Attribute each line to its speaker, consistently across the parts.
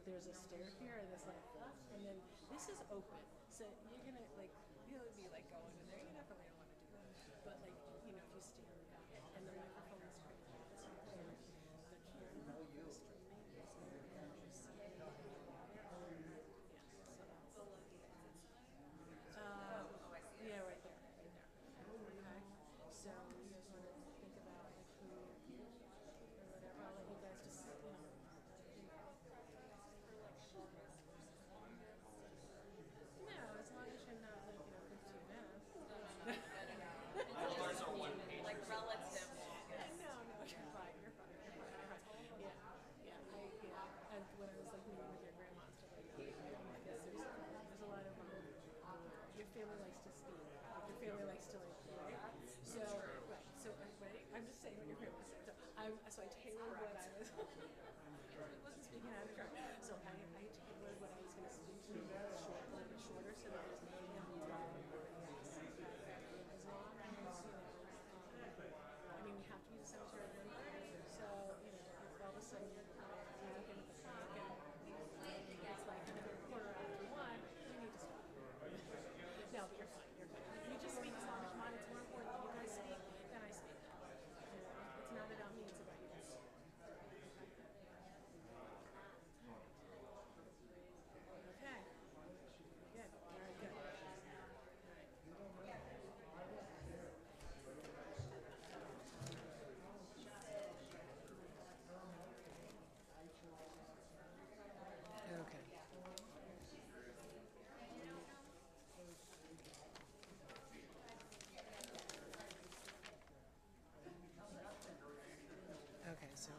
Speaker 1: there's a stair here and there's like, and then this is open, so you're gonna like you'll be like going in there. You definitely don't want to do that, but like if you stand up and the microphone is right there, it's right there. The camera, the streaming is there. Yeah, right there, right there. Okay. So you guys want to think about like who or whatever. I'll let you guys just No, as long as you're not like 15 minutes.
Speaker 2: Like relative.
Speaker 1: No, you're fine. You're fine. Yeah, And when I was like meeting with your grandma and stuff like that, I guess there's a lot of your family likes to speak. Your family likes to like, right? So, right. So, right. I'm just saying what your family said. So I tailored what I was. I wasn't speaking out of turn. So I tailored what I was going to speak to a little bit shorter, so that there's no yes. As long as I mean, we have to use the cemetery at 1:30. So if all of a sudden you're looking at the clock and it's like another quarter after 1, we need to stop. No, but you're fine. You're fine. You just speak as long as you want. It's more important that you guys speak than I speak. It's not about me. It's about you guys. Okay. Good. Very good. Okay. Okay, so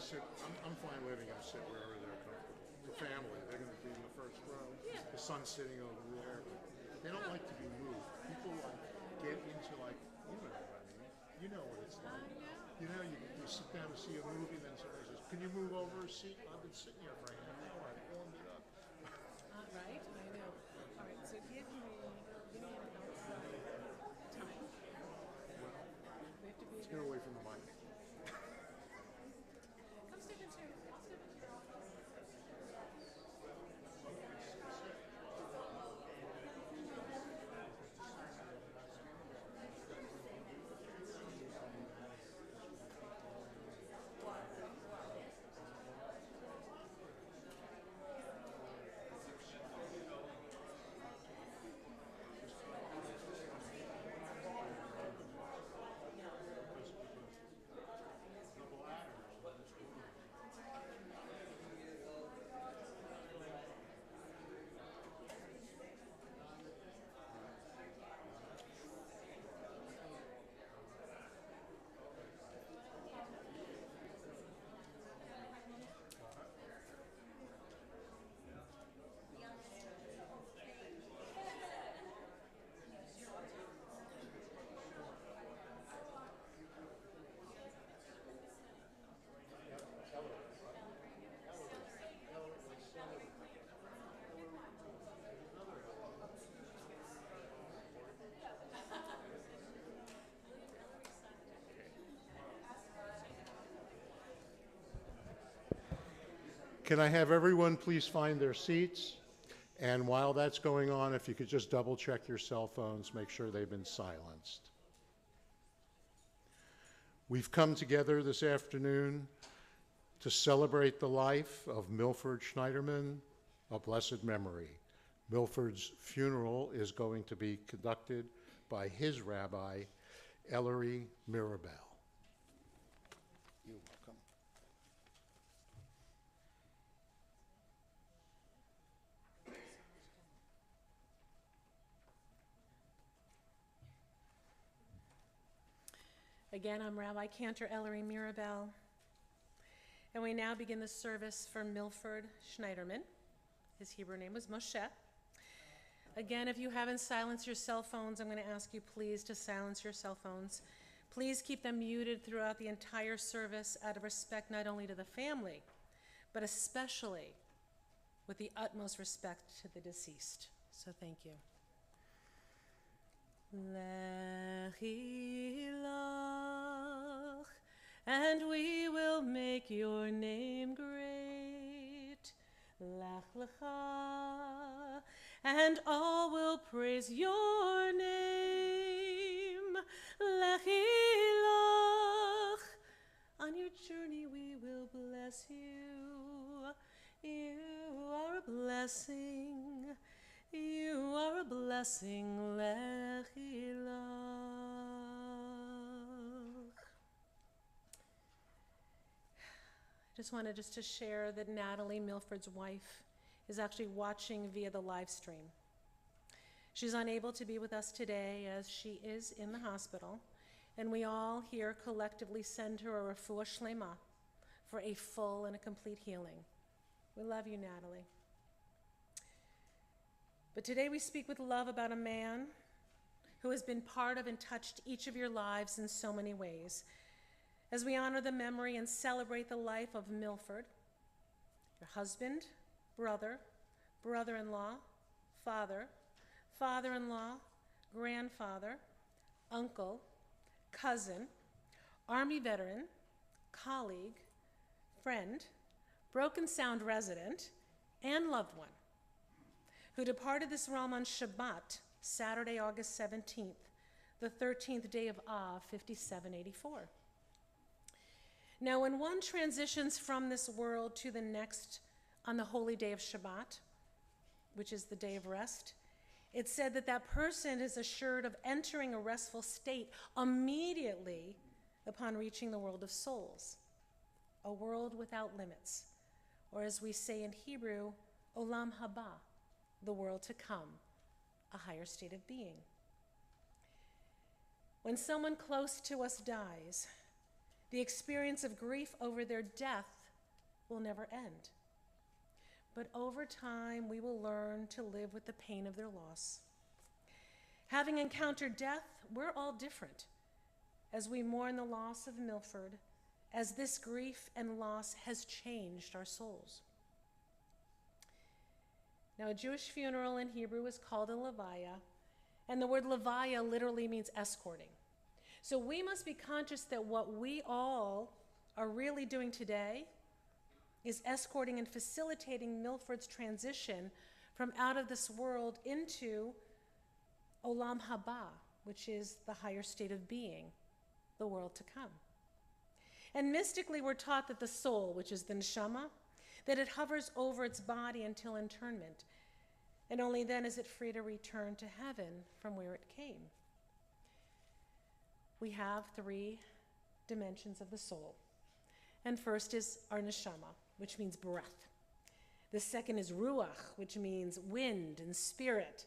Speaker 3: sit, I'm fine letting them sit wherever they're comfortable. The family, they're going to be in the first row.
Speaker 1: Yeah.
Speaker 3: The son's sitting over there. They don't like to be moved. People like get into like, you know what I mean. You know what it's like. You know, you sit down to see a movie, then somebody says, "Can you move over a seat?" I've been sitting here for a half hour. I've warmed it up.
Speaker 1: Right? I know. All right, so give me an outside time. We have to be
Speaker 3: Let's get away from the mic.
Speaker 1: Come step into. I'll step into your office.
Speaker 3: Can I have everyone please find their seats? And while that's going on, if you could just double check your cell phones, make sure they've been silenced. We've come together this afternoon to celebrate the life of Milford Schneiderman, a blessed memory. Milford's funeral is going to be conducted by his rabbi, Ellery Mirabel. You're welcome.
Speaker 1: Again, I'm Rabbi Cantor Ellery Mirabel, and we now begin the service for Milford Schneiderman. His Hebrew name was Moshe. Again, if you haven't silenced your cell phones, I'm going to ask you please to silence your cell phones. Please keep them muted throughout the entire service out of respect not only to the family, but especially with the utmost respect to the deceased. So thank you. Lechi lach, and we will make your name great. Lach lecha, and all will praise your name. Lechi lach, on your journey we will bless you. You are a blessing. You are a blessing, Lechi lach. I just wanted to share that Natalie, Milford's wife, is actually watching via the live stream. She's unable to be with us today as she is in the hospital, and we all here collectively send her a refuah shlema for a full and a complete healing. We love you, Natalie. But today we speak with love about a man who has been part of and touched each of your lives in so many ways. As we honor the memory and celebrate the life of Milford, your husband, brother, brother-in-law, father, father-in-law, grandfather, uncle, cousin, Army veteran, colleague, friend, Broken Sound resident, and loved one, who departed this realm on Shabbat, Saturday, August 17th, the 13th day of Av, 5784. Now, when one transitions from this world to the next on the holy day of Shabbat, which is the day of rest, it's said that that person is assured of entering a restful state immediately upon reaching the world of souls, a world without limits, or as we say in Hebrew, olam haba, the world to come, a higher state of being. When someone close to us dies, the experience of grief over their death will never end. But over time, we will learn to live with the pain of their loss. Having encountered death, we're all different as we mourn the loss of Milford, as this grief and loss has changed our souls. Now, a Jewish funeral in Hebrew is called a levaya, and the word levaya literally means escorting. So we must be conscious that what we all are really doing today is escorting and facilitating Milford's transition from out of this world into Olam Haba, which is the higher state of being, the world to come. And mystically, we're taught that the soul, which is the neshama, that it hovers over its body until internment, and only then is it free to return to heaven from where it came. We have 3 dimensions of the soul. And first is our neshama, which means breath. The second is ruach, which means wind and spirit.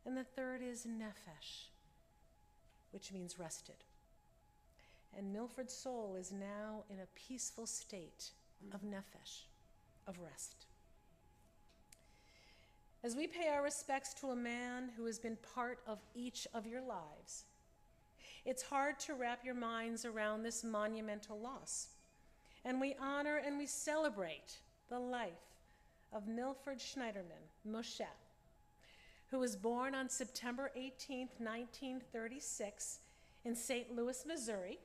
Speaker 1: And the third is nefesh, which means rested. And Milford's soul is now in a peaceful state of nefesh, of rest. As we pay our respects to a man who has been part of each of your lives, it's hard to wrap your minds around this monumental loss. And we honor and we celebrate the life of Milford Schneiderman, Moshe, who was born on September 18, 1936, in St. Louis, Missouri,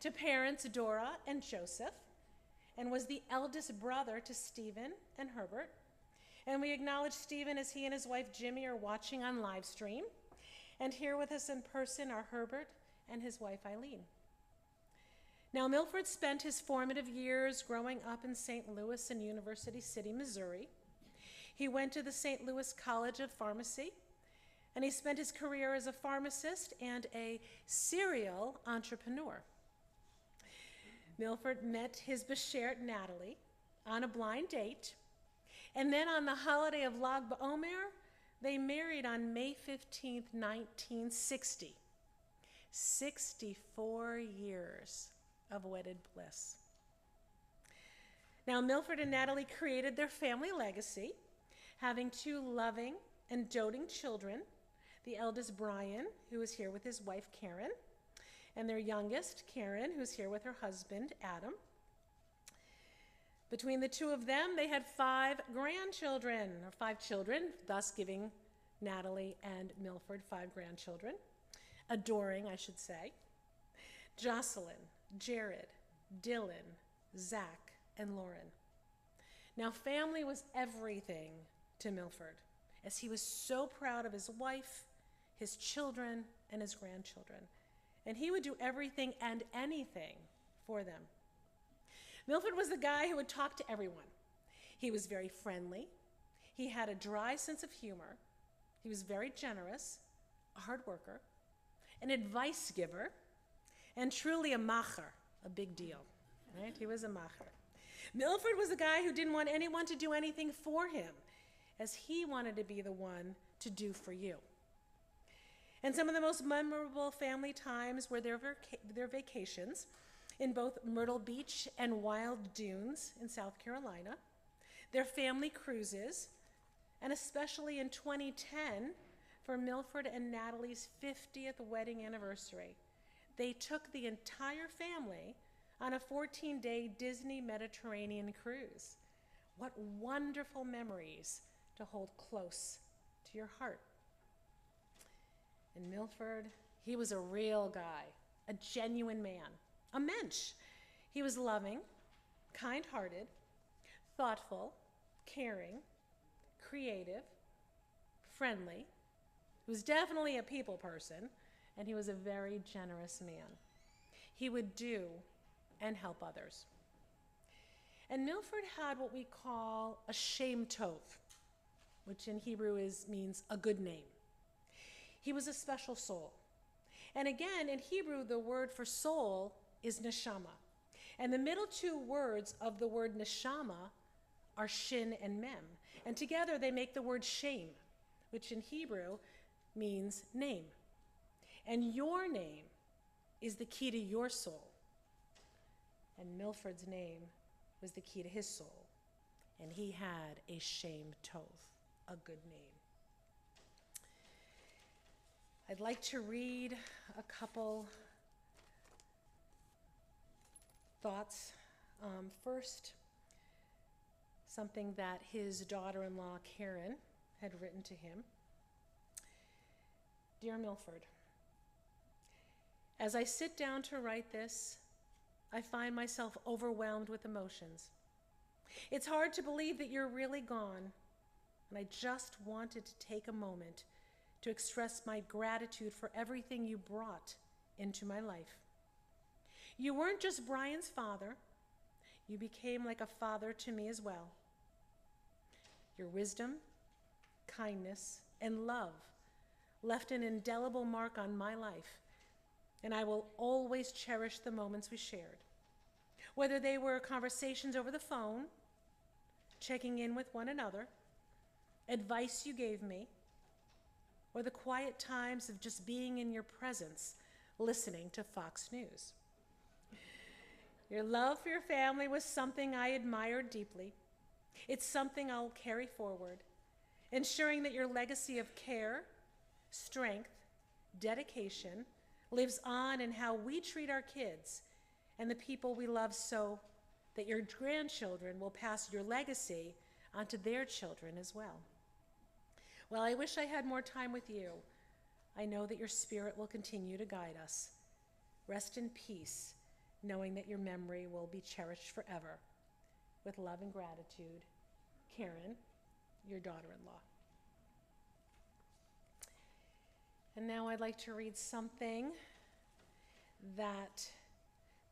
Speaker 1: to parents Dora and Joseph, and was the eldest brother to Stephen and Herbert. And we acknowledge Stephen as he and his wife Jimmy are watching on live stream. And here with us in person are Herbert and his wife Eileen. Now, Milford spent his formative years growing up in St. Louis and University City, Missouri. He went to the St. Louis College of Pharmacy, and he spent his career as a pharmacist and a serial entrepreneur. Milford met his beshert, Natalie, on a blind date, and then on the holiday of Lag BaOmer, they married on May 15, 1960. 64 years of wedded bliss. Now, Milford and Natalie created their family legacy, having 2 loving and doting children, the eldest Brian, who is here with his wife Karen, and their youngest, Karen, who's here with her husband, Adam. Between the 2 of them, they had 5 grandchildren, or 5 children, thus giving Natalie and Milford 5 grandchildren. Adoring, I should say. Jocelyn, Jared, Dylan, Zach, and Lauren. Now, family was everything to Milford, as he was so proud of his wife, his children, and his grandchildren. And he would do everything and anything for them. Milford was the guy who would talk to everyone. He was very friendly. He had a dry sense of humor. He was very generous, a hard worker, an advice giver, and truly a macher, a big deal, right? He was a macher. Milford was the guy who didn't want anyone to do anything for him, as he wanted to be the one to do for you. And some of the most memorable family times were their vacations in both Myrtle Beach and Wild Dunes in South Carolina, their family cruises, and especially in 2010, for Milford and Natalie's 50th wedding anniversary. They took the entire family on a 14-day Disney Mediterranean cruise. What wonderful memories to hold close to your heart. And Milford, he was a real guy, a genuine man, a mensch. He was loving, kind-hearted, thoughtful, caring, creative, friendly. He was definitely a people person, and he was a very generous man. He would do and help others. And Milford had what we call a shem tov, which in Hebrew means a good name. He was a special soul. And again, in Hebrew, the word for soul is neshama. And the middle 2 words of the word neshama are shin and mem. And together they make the word shem, which in Hebrew means name. And your name is the key to your soul. And Milford's name was the key to his soul, and he had a Shem Tov, a good name. I'd like to read a couple thoughts. First, something that his daughter-in-law, Karen, had written to him. Dear Milford, as I sit down to write this, I find myself overwhelmed with emotions. It's hard to believe that you're really gone, and I just wanted to take a moment to express my gratitude for everything you brought into my life. You weren't just Brian's father, you became like a father to me as well. Your wisdom, kindness, and love left an indelible mark on my life, and I will always cherish the moments we shared. Whether they were conversations over the phone, checking in with one another, advice you gave me, or the quiet times of just being in your presence, listening to Fox News. Your love for your family was something I admired deeply. It's something I'll carry forward, ensuring that your legacy of care, strength, dedication lives on in how we treat our kids and the people we love, so that your grandchildren will pass your legacy onto their children as well. While I wish I had more time with you, I know that your spirit will continue to guide us. Rest in peace, knowing that your memory will be cherished forever. With love and gratitude, Karen, your daughter-in-law. And now I'd like to read something that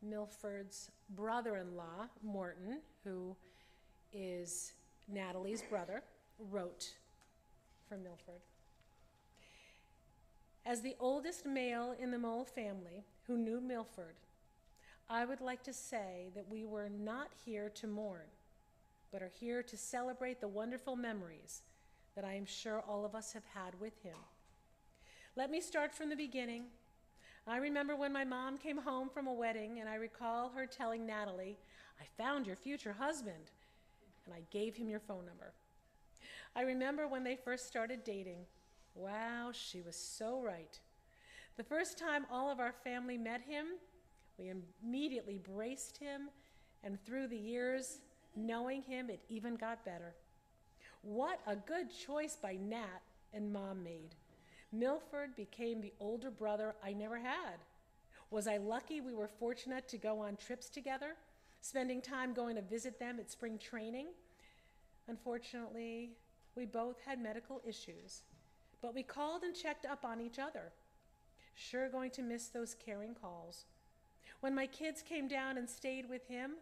Speaker 1: Milford's brother-in-law, Morton, who is Natalie's brother, wrote for Milford. As the oldest male in the Mole family who knew Milford, I would like to say that we were not here to mourn, but are here to celebrate the wonderful memories that I am sure all of us have had with him. Let me start from the beginning. I remember when my mom came home from a wedding, and I recall her telling Natalie, "I found your future husband," and I gave him your phone number. I remember when they first started dating. Wow, she was so right. The first time all of our family met him, we immediately braced him, and through the years, knowing him, it even got better. What a good choice by Nat and Mom made. Milford became the older brother I never had. Was I lucky we were fortunate to go on trips together, spending time going to visit them at spring training? Unfortunately, we both had medical issues, but we called and checked up on each other. Sure going to miss those caring calls. When my kids came down and stayed with him,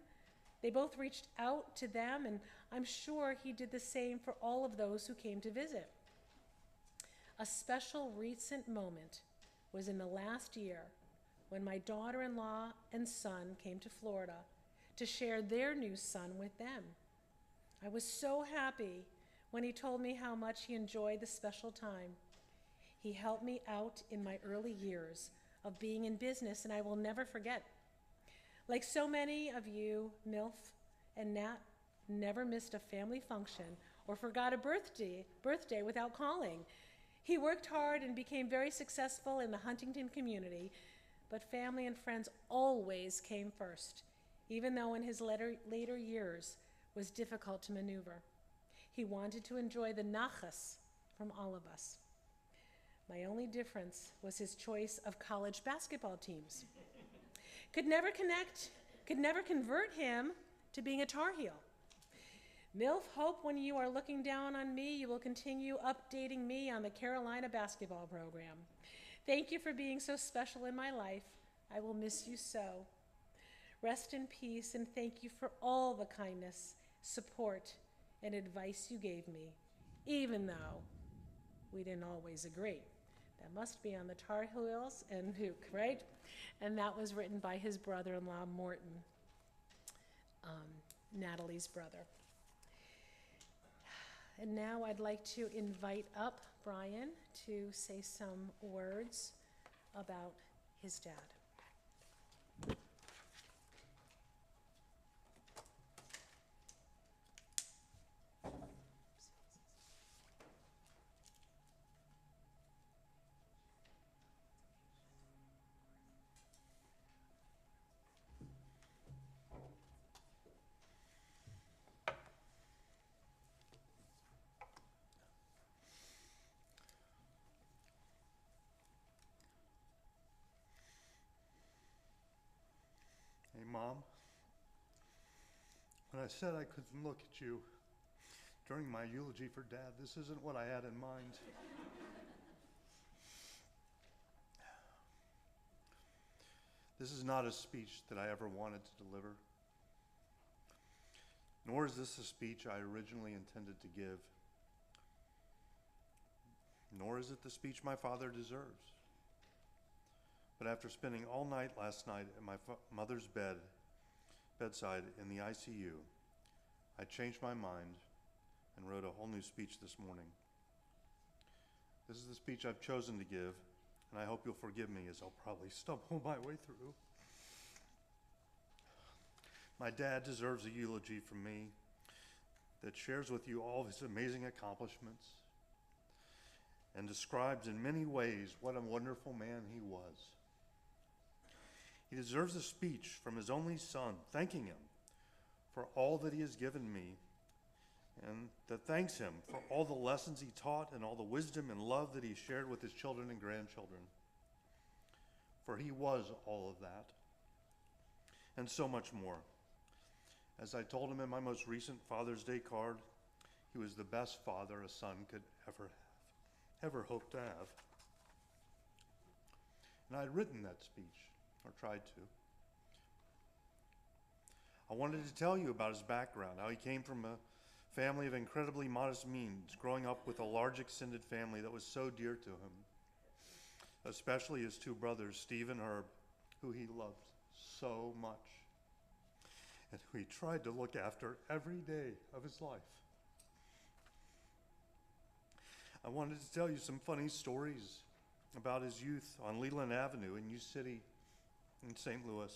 Speaker 1: they both reached out to them, and I'm sure he did the same for all of those who came to visit. A special recent moment was in the last year when my daughter-in-law and son came to Florida to share their new son with them. I was so happy when he told me how much he enjoyed the special time. He helped me out in my early years of being in business, and I will never forget. Like so many of you, Milf and Nat never missed a family function or forgot a birthday without calling. He worked hard and became very successful in the Huntington community, but family and friends always came first, even though in his later years was difficult to maneuver. He wanted to enjoy the nachas from all of us. My only difference was his choice of college basketball teams. Could never convert him to being a Tar Heel. Milf, hope when you are looking down on me, you will continue updating me on the Carolina basketball program. Thank you for being so special in my life. I will miss you so. Rest in peace, and thank you for all the kindness, support, and advice you gave me, even though we didn't always agree. That must be on the Tar Heels and Duke, right? And that was written by his brother-in-law, Morton, Natalie's brother. And now I'd like to invite up Brian to say some words about his dad.
Speaker 4: Mom. When I said I couldn't look at you during my eulogy for Dad, this isn't what I had in mind. This is not a speech that I ever wanted to deliver, nor is this a speech I originally intended to give, nor is it the speech my father deserves. But after spending all night last night at my mother's bedside in the ICU, I changed my mind and wrote a whole new speech this morning. This is the speech I've chosen to give, and I hope you'll forgive me as I'll probably stumble my way through. My dad deserves a eulogy from me that shares with you all of his amazing accomplishments and describes in many ways what a wonderful man he was. He deserves a speech from his only son, thanking him for all that he has given me, and that thanks him for all the lessons he taught and all the wisdom and love that he shared with his children and grandchildren. For he was all of that, and so much more. As I told him in my most recent Father's Day card, he was the best father a son could ever hope to have. And I'd written that speech, or tried to. I wanted to tell you about his background, how he came from a family of incredibly modest means, growing up with a large extended family that was so dear to him, especially his two brothers, Steve and Herb, who he loved so much, and who he tried to look after every day of his life. I wanted to tell you some funny stories about his youth on Leland Avenue in U City in St. Louis,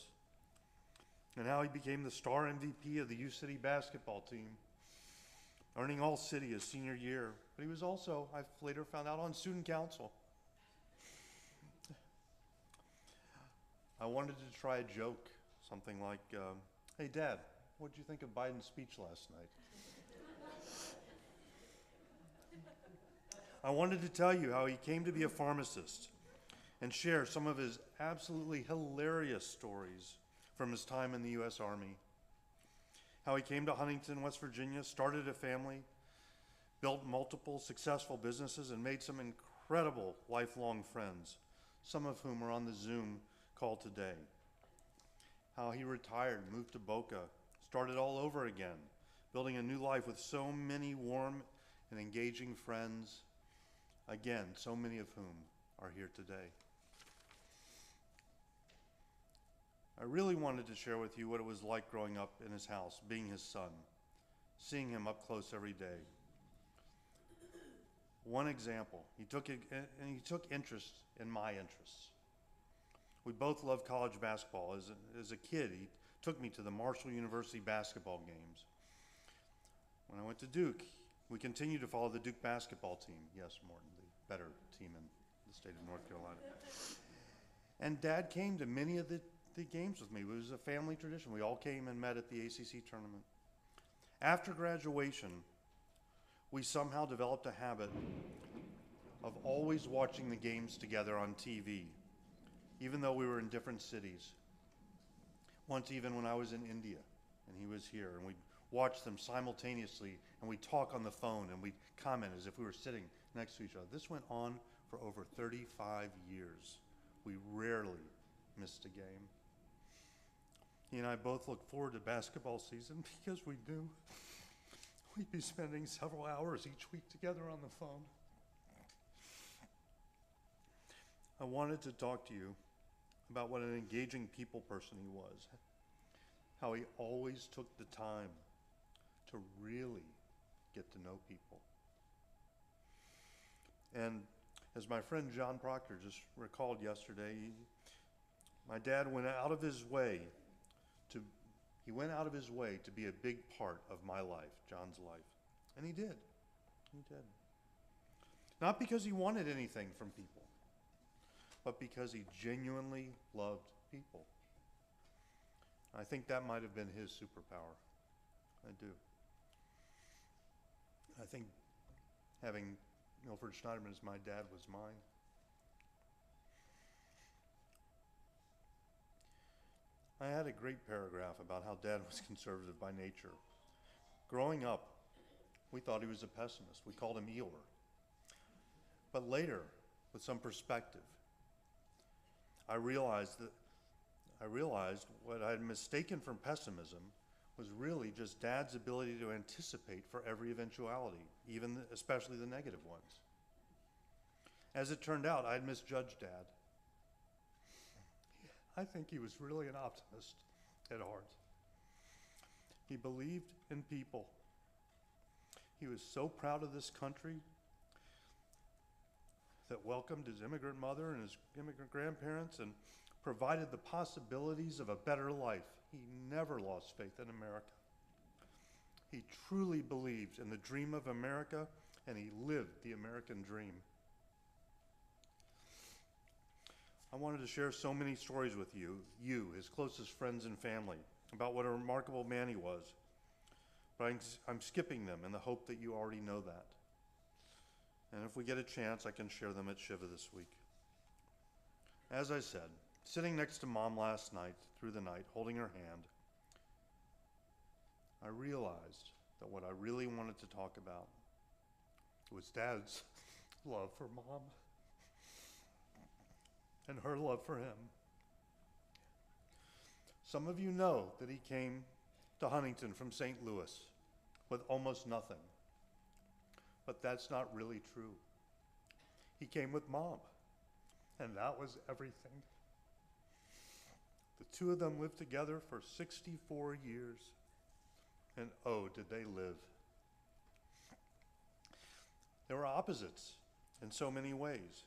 Speaker 4: and how he became the star MVP of the U City basketball team, earning All-City his senior year. But he was also, I've later found out, on student council. I wanted to try a joke, something like, hey, Dad, what did you think of Biden's speech last night? I wanted to tell you how he came to be a pharmacist and share some of his absolutely hilarious stories from his time in the U.S. Army. How he came to Huntington, West Virginia, started a family, built multiple successful businesses, and made some incredible lifelong friends, some of whom are on the Zoom call today. How he retired, moved to Boca, started all over again, building a new life with so many warm and engaging friends, again, so many of whom are here today. I really wanted to share with you what it was like growing up in his house, being his son, seeing him up close every day. One example, he took interest in my interests. We both loved college basketball. As a kid, he took me to the Marshall University basketball games. When I went to Duke, we continued to follow the Duke basketball team. Yes, Morton, the better team in the state of North Carolina. And Dad came to many of the games with me. It was a family tradition. We all came and met at the ACC tournament. After graduation, we somehow developed a habit of always watching the games together on TV, even though we were in different cities. Once even when I was in India and he was here, and we'd watch them simultaneously, and we'd talk on the phone, and we'd comment as if we were sitting next to each other. This went on for over 35 years. We rarely missed a game. He and I both look forward to basketball season because we knew we'd be spending several hours each week together on the phone. I wanted to talk to you about what an engaging people person he was, how he always took the time to really get to know people. And as my friend John Proctor just recalled yesterday, my dad went out of his way to be a big part of my life, John's life. And he did. He did. Not because he wanted anything from people, but because he genuinely loved people. I think that might have been his superpower. I do. I think having Milford Schneiderman as my dad was mine. I had a great paragraph about how Dad was conservative by nature. Growing up, we thought he was a pessimist. We called him Eeyore. But later, with some perspective, I realized what I had mistaken for pessimism was really just Dad's ability to anticipate for every eventuality, especially the negative ones. As it turned out, I'd misjudged Dad. I think he was really an optimist at heart. He believed in people. He was so proud of this country that welcomed his immigrant mother and his immigrant grandparents and provided the possibilities of a better life. He never lost faith in America. He truly believed in the dream of America, and he lived the American dream. I wanted to share so many stories with you, his closest friends and family, about what a remarkable man he was. But I'm skipping them in the hope that you already know that. And if we get a chance, I can share them at Shiva this week. As I said, sitting next to Mom last night, through the night, holding her hand, I realized that what I really wanted to talk about was Dad's love for Mom and her love for him. Some of you know that he came to Huntington from St. Louis with almost nothing. But that's not really true. He came with Mom, and that was everything. The two of them lived together for 64 years, and oh, did they live. They were opposites in so many ways.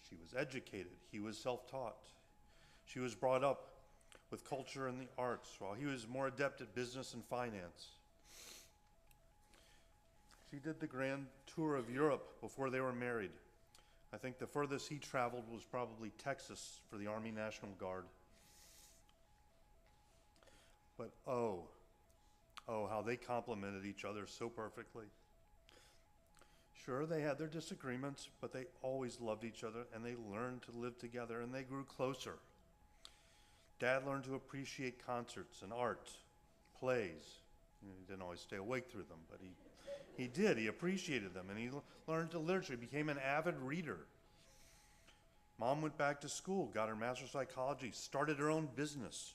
Speaker 4: She was educated, he was self-taught. She was brought up with culture and the arts, while he was more adept at business and finance. She did the grand tour of Europe before they were married. I think the furthest he traveled was probably Texas for the Army National Guard. But oh, how they complemented each other so perfectly. Sure, they had their disagreements, but they always loved each other, and they learned to live together, and they grew closer. Dad learned to appreciate concerts and art, plays. He didn't always stay awake through them, but he did. He appreciated them, and he learned to literature. He became an avid reader. Mom went back to school, got her master's in psychology, started her own business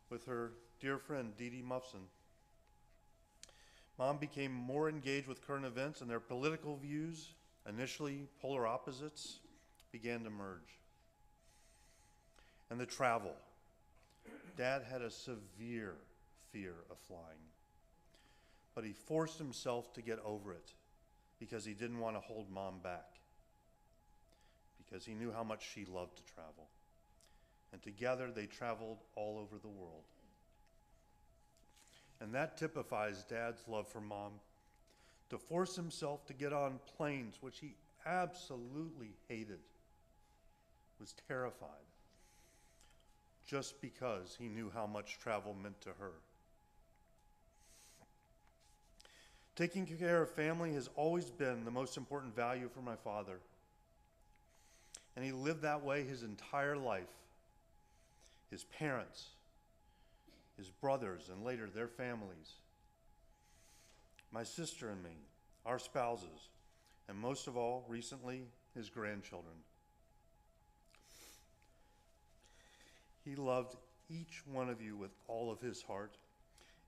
Speaker 4: with her dear friend, Dee Dee Muffson. Mom became more engaged with current events, and their political views, initially polar opposites, began to merge. And the travel. Dad had a severe fear of flying, but he forced himself to get over it because he didn't want to hold Mom back, because he knew how much she loved to travel. And together they traveled all over the world. And that typifies Dad's love for Mom, to force himself to get on planes, which he absolutely hated, was terrified, just because he knew how much travel meant to her. Taking care of family has always been the most important value for my father. And he lived that way his entire life. His parents, his brothers, and later their families, my sister and me, our spouses, and most of all, recently, his grandchildren. He loved each one of you with all of his heart,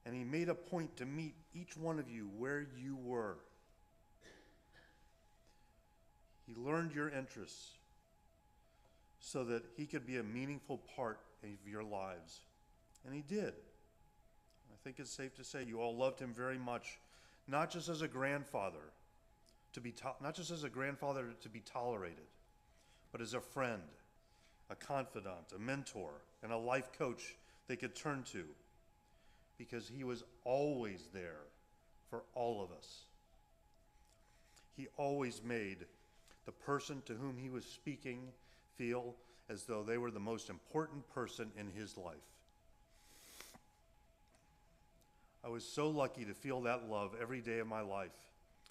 Speaker 4: and he made a point to meet each one of you where you were. He learned your interests so that he could be a meaningful part of your lives. And he did. I think it's safe to say you all loved him very much, not just as a grandfather to be tolerated, but as a friend, a confidant, a mentor, and a life coach they could turn to, because he was always there for all of us. He always made the person to whom he was speaking feel as though they were the most important person in his life. I was so lucky to feel that love every day of my life.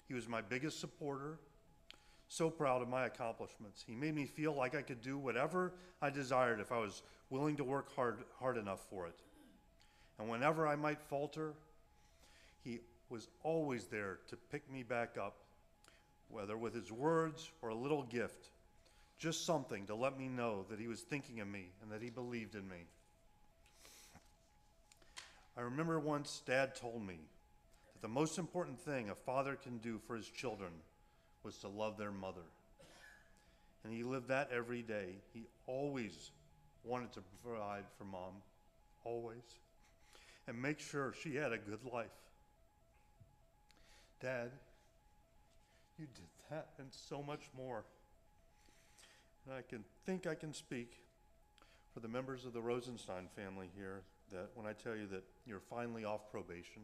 Speaker 4: He was my biggest supporter, so proud of my accomplishments. He made me feel like I could do whatever I desired if I was willing to work hard enough for it. And whenever I might falter, he was always there to pick me back up, whether with his words or a little gift, just something to let me know that he was thinking of me and that he believed in me. I remember once Dad told me that the most important thing a father can do for his children was to love their mother. And he lived that every day. He always wanted to provide for Mom, always, and make sure she had a good life. Dad, you did that and so much more. And I can speak for the members of the Rosenstein family here that when I tell you that you're finally off probation.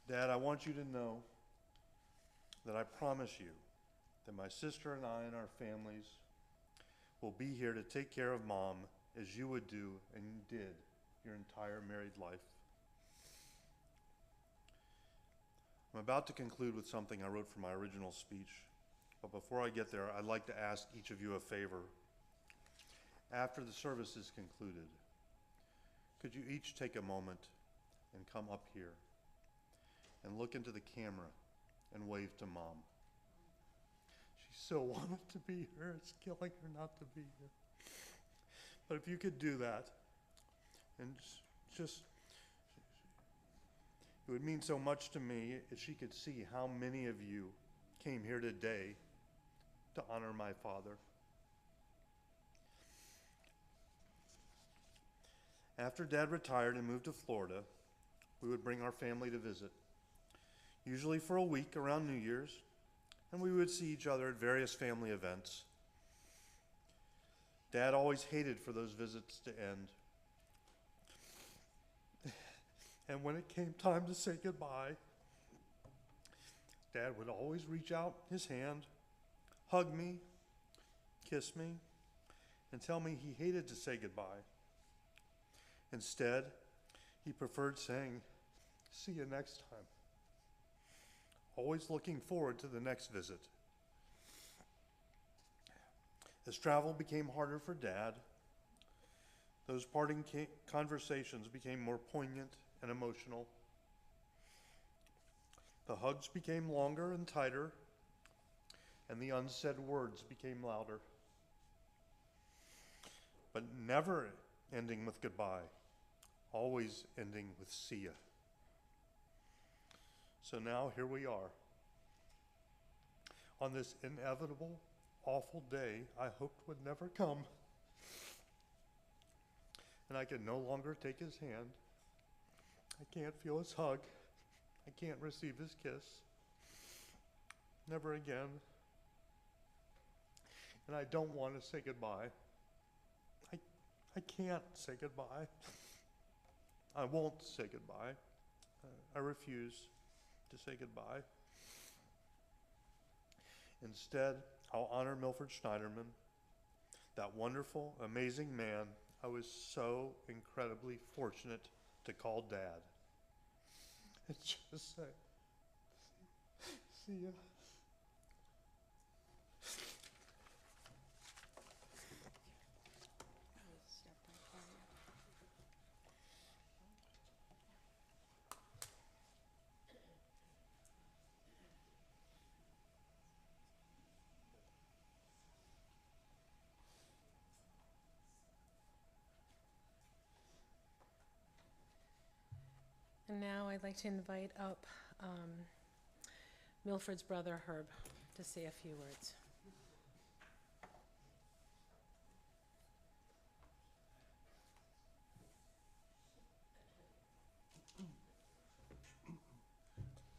Speaker 4: Dad, I want you to know that I promise you that my sister and I and our families will be here to take care of Mom as you would do and you did your entire married life. I'm about to conclude with something I wrote for my original speech, but before I get there, I'd like to ask each of you a favor. After the service is concluded, could you each take a moment and come up here and look into the camera and wave to Mom? She so wanted to be here. It's killing her not to be here. But if you could do that, and just it would mean so much to me if she could see how many of you came here today to honor my father. After Dad retired and moved to Florida, we would bring our family to visit, usually for a week around New Year's, and we would see each other at various family events. Dad always hated for those visits to end. And when it came time to say goodbye, Dad would always reach out his hand, hug me, kiss me, and tell me he hated to say goodbye. Instead, he preferred saying, "See you next time," always looking forward to the next visit. As travel became harder for Dad, those parting conversations became more poignant and emotional. The hugs became longer and tighter, and the unsaid words became louder. But never ending with goodbye, always ending with see ya. So now here we are. On this inevitable, awful day I hoped would never come. And I can no longer take his hand. I can't feel his hug. I can't receive his kiss. Never again. And I don't want to say goodbye. I can't say goodbye. I won't say goodbye. I refuse to say goodbye. Instead, I'll honor Milford Schneiderman, that wonderful, amazing man I was so incredibly fortunate to call Dad. And just say, see ya.
Speaker 1: And now I'd like to invite up Milford's brother, Herb, to say a few words.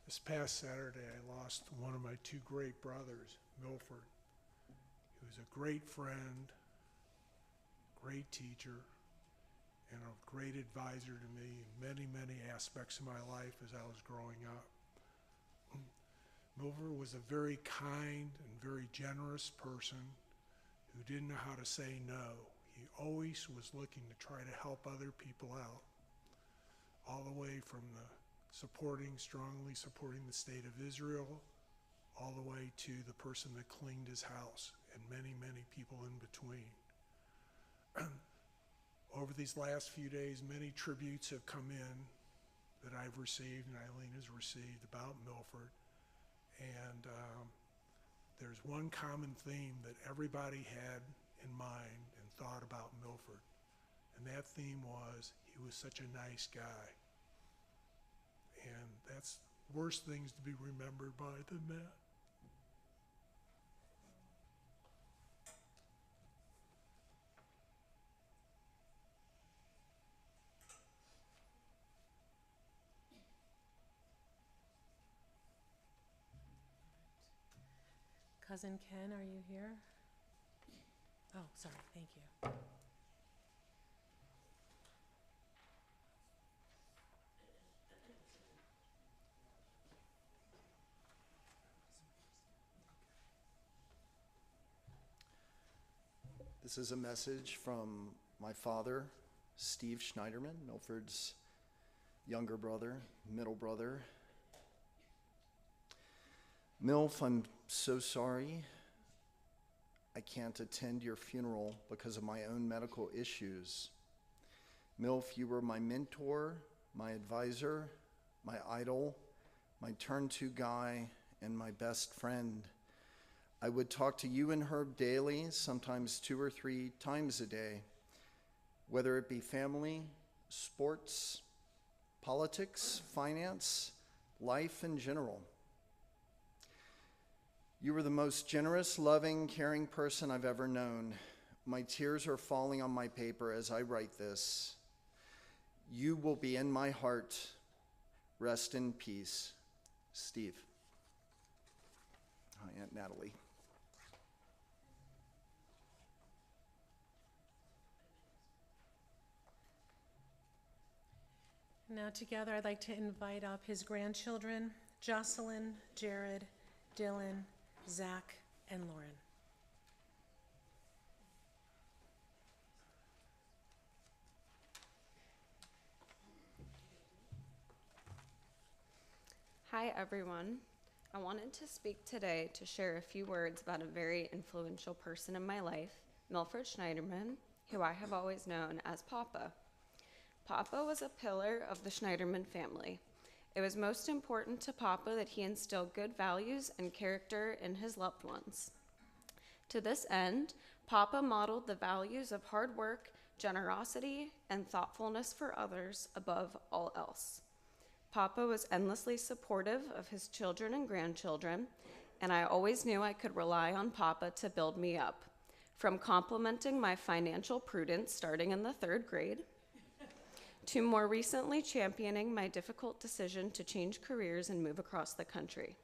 Speaker 5: This past Saturday, I lost one of my two great brothers, Milford. He was a great friend, great teacher, and a great advisor to me in many, many aspects of my life as I was growing up. Milford was a very kind and very generous person who didn't know how to say no. He always was looking to try to help other people out, all the way from the strongly supporting the state of Israel, all the way to the person that cleaned his house, and many, many people in between. Over these last few days, many tributes have come in that I've received and Eileen has received about Milford. And there's one common theme that everybody had in mind and thought about Milford. And that theme was, he was such a nice guy. And that's worse things to be remembered by than that.
Speaker 1: Cousin Ken, are you here? Oh, sorry, thank you.
Speaker 6: This is a message from my father, Steve Schneiderman, Milford's younger brother, middle brother. Milf, I'm so sorry I can't attend your funeral because of my own medical issues. Milf, you were my mentor, my advisor, my idol, my turn-to guy, and my best friend. I would talk to you and Herb daily, sometimes 2 or 3 times a day, whether it be family, sports, politics, finance, life in general. You were the most generous, loving, caring person I've ever known. My tears are falling on my paper as I write this. You will be in my heart. Rest in peace. Steve. Hi, Aunt Natalie.
Speaker 1: Now together I'd like to invite up his grandchildren, Jocelyn, Jared, Dylan, Zach, and Lauren.
Speaker 2: Hi, everyone. I wanted to speak today to share a few words about a very influential person in my life, Milford Schneiderman, who I have always known as Papa. Papa was a pillar of the Schneiderman family. It was most important to Papa that he instilled good values and character in his loved ones. To this end, Papa modeled the values of hard work, generosity, and thoughtfulness for others above all else. Papa was endlessly supportive of his children and grandchildren, and I always knew I could rely on Papa to build me up, from complimenting my financial prudence starting in the 3rd grade, to more recently championing my difficult decision to change careers and move across the country.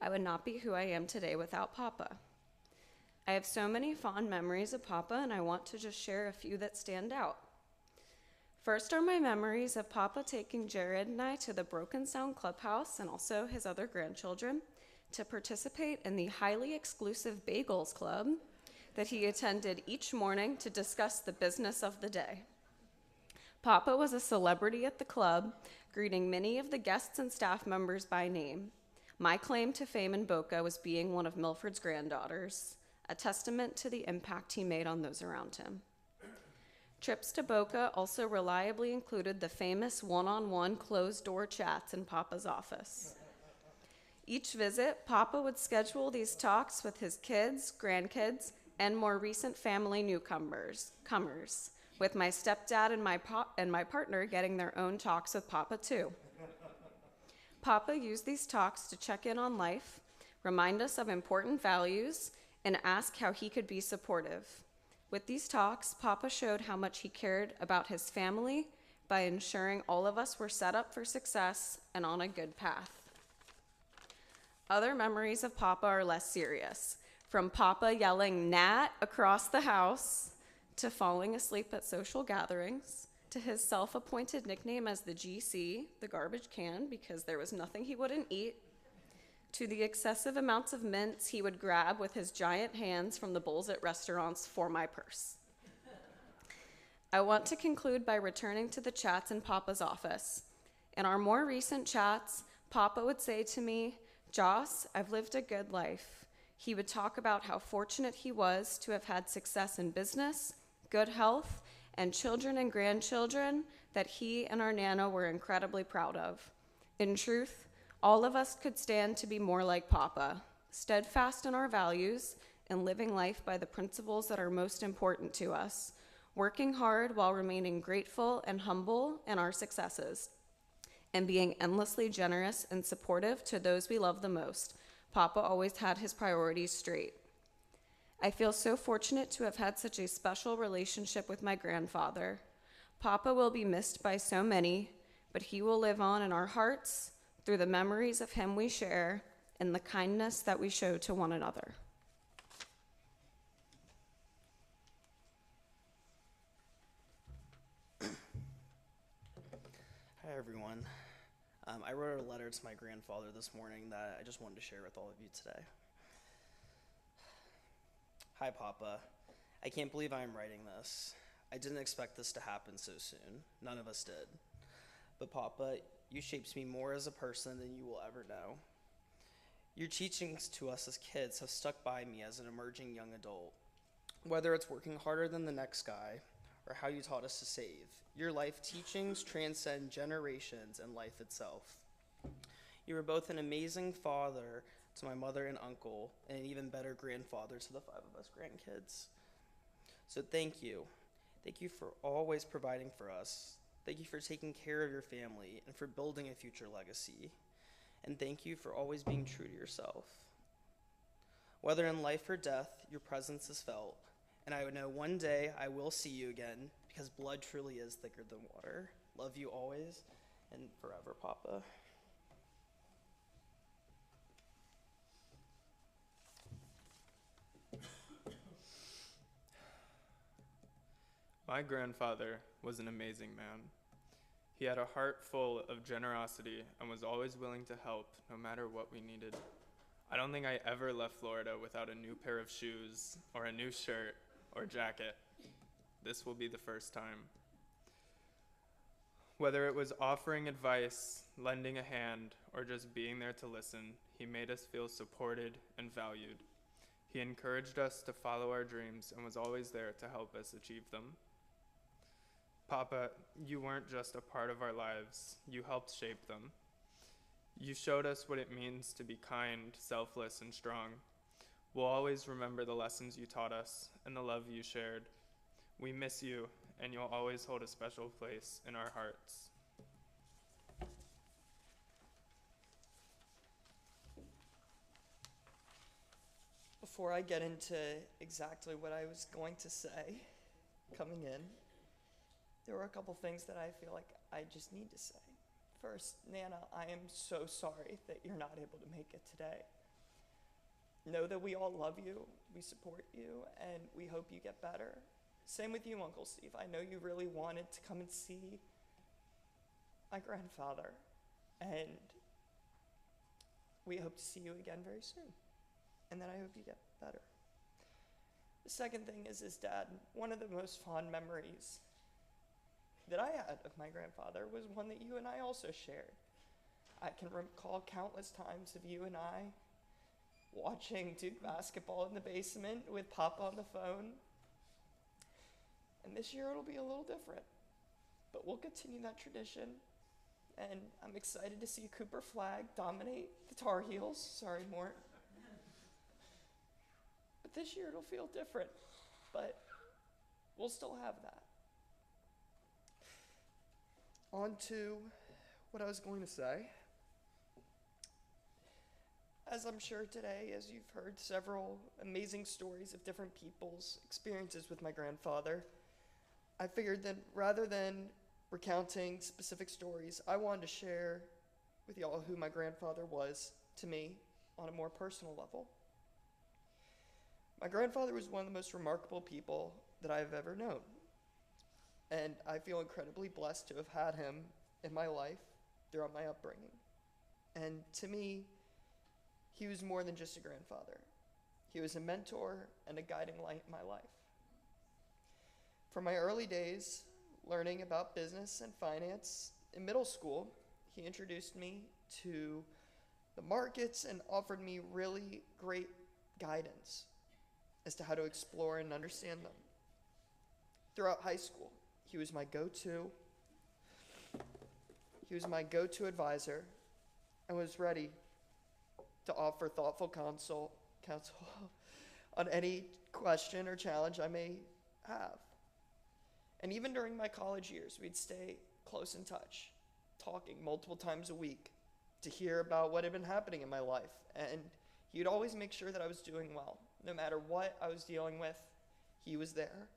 Speaker 2: I would not be who I am today without Papa. I have so many fond memories of Papa, and I want to just share a few that stand out. First are my memories of Papa taking Jared and I to the Broken Sound Clubhouse and also his other grandchildren to participate in the highly exclusive Bagels Club that he attended each morning to discuss the business of the day. Papa was a celebrity at the club, greeting many of the guests and staff members by name. My claim to fame in Boca was being one of Milford's granddaughters, a testament to the impact he made on those around him. Trips to Boca also reliably included the famous one-on-one closed-door chats in Papa's office. Each visit, Papa would schedule these talks with his kids, grandkids, and more recent family newcomers, with my stepdad and my partner getting their own talks with Papa too. Papa used these talks to check in on life, remind us of important values, and ask how he could be supportive. With these talks, Papa showed how much he cared about his family by ensuring all of us were set up for success and on a good path. Other memories of Papa are less serious, from Papa yelling "Nat" across the house, to falling asleep at social gatherings, to his self-appointed nickname as the GC, the garbage can, because there was nothing he wouldn't eat, to the excessive amounts of mints he would grab with his giant hands from the bowls at restaurants for my purse. I want to conclude by returning to the chats in Papa's office. In our more recent chats, Papa would say to me, "Joss, I've lived a good life." He would talk about how fortunate he was to have had success in business, good health, and children and grandchildren that he and our Nana were incredibly proud of. In truth, all of us could stand to be more like Papa, steadfast in our values and living life by the principles that are most important to us, working hard while remaining grateful and humble in our successes, and being endlessly generous and supportive to those we love the most. Papa always had his priorities straight. I feel so fortunate to have had such a special relationship with my grandfather. Papa will be missed by so many, but he will live on in our hearts through the memories of him we share and the kindness that we show to one another.
Speaker 7: Hi, everyone. I wrote a letter to my grandfather this morning that I just wanted to share with all of you today. Hi, Papa. I can't believe I am writing this. I didn't expect this to happen so soon. None of us did. But Papa, you shaped me more as a person than you will ever know. Your teachings to us as kids have stuck by me as an emerging young adult. Whether it's working harder than the next guy, or how you taught us to save, your life teachings transcend generations and life itself. You were both an amazing father to my mother and uncle, and an even better grandfather to the 5 of us grandkids. So thank you. Thank you for always providing for us. Thank you for taking care of your family and for building a future legacy. And thank you for always being true to yourself. Whether in life or death, your presence is felt, and I know one day I will see you again, because blood truly is thicker than water. Love you always and forever, Papa.
Speaker 8: My grandfather was an amazing man. He had a heart full of generosity and was always willing to help no matter what we needed. I don't think I ever left Florida without a new pair of shoes or a new shirt or jacket. This will be the first time. Whether it was offering advice, lending a hand, or just being there to listen, he made us feel supported and valued. He encouraged us to follow our dreams and was always there to help us achieve them. Papa, you weren't just a part of our lives, you helped shape them. You showed us what it means to be kind, selfless, and strong. We'll always remember the lessons you taught us and the love you shared. We miss you, and you'll always hold a special place in our hearts.
Speaker 9: Before I get into exactly what I was going to say coming in, there were a couple things that I feel like I just need to say. First, Nana, I am so sorry that you're not able to make it today. Know that we all love you, we support you, and we hope you get better. Same with you, Uncle Steve. I know you really wanted to come and see my grandfather, and we hope to see you again very soon. And then I hope you get better. The second thing is Dad. One of the most fond memories that I had of my grandfather was one that you and I also shared. I can recall countless times of you and I watching Duke basketball in the basement with Papa on the phone. And this year it'll be a little different, but we'll continue that tradition. And I'm excited to see Cooper Flag dominate the Tar Heels. Sorry, Mort. But this year it'll feel different, but we'll still have that. On to what I was going to say. As I'm sure today, as you've heard several amazing stories of different people's experiences with my grandfather, I figured that rather than recounting specific stories, I wanted to share with y'all who my grandfather was to me on a more personal level. My grandfather was one of the most remarkable people that I've ever known. And I feel incredibly blessed to have had him in my life throughout my upbringing. And to me, he was more than just a grandfather. He was a mentor and a guiding light in my life. From my early days, learning about business and finance in middle school, He introduced me to the markets and offered me really great guidance as to how to explore and understand them. Throughout high school, he was my go-to advisor and was ready to offer thoughtful counsel on any question or challenge I may have. And even during my college years, we'd stay close in touch, talking multiple times a week to hear about what had been happening in my life. And he'd always make sure that I was doing well. No matter what I was dealing with, he was there.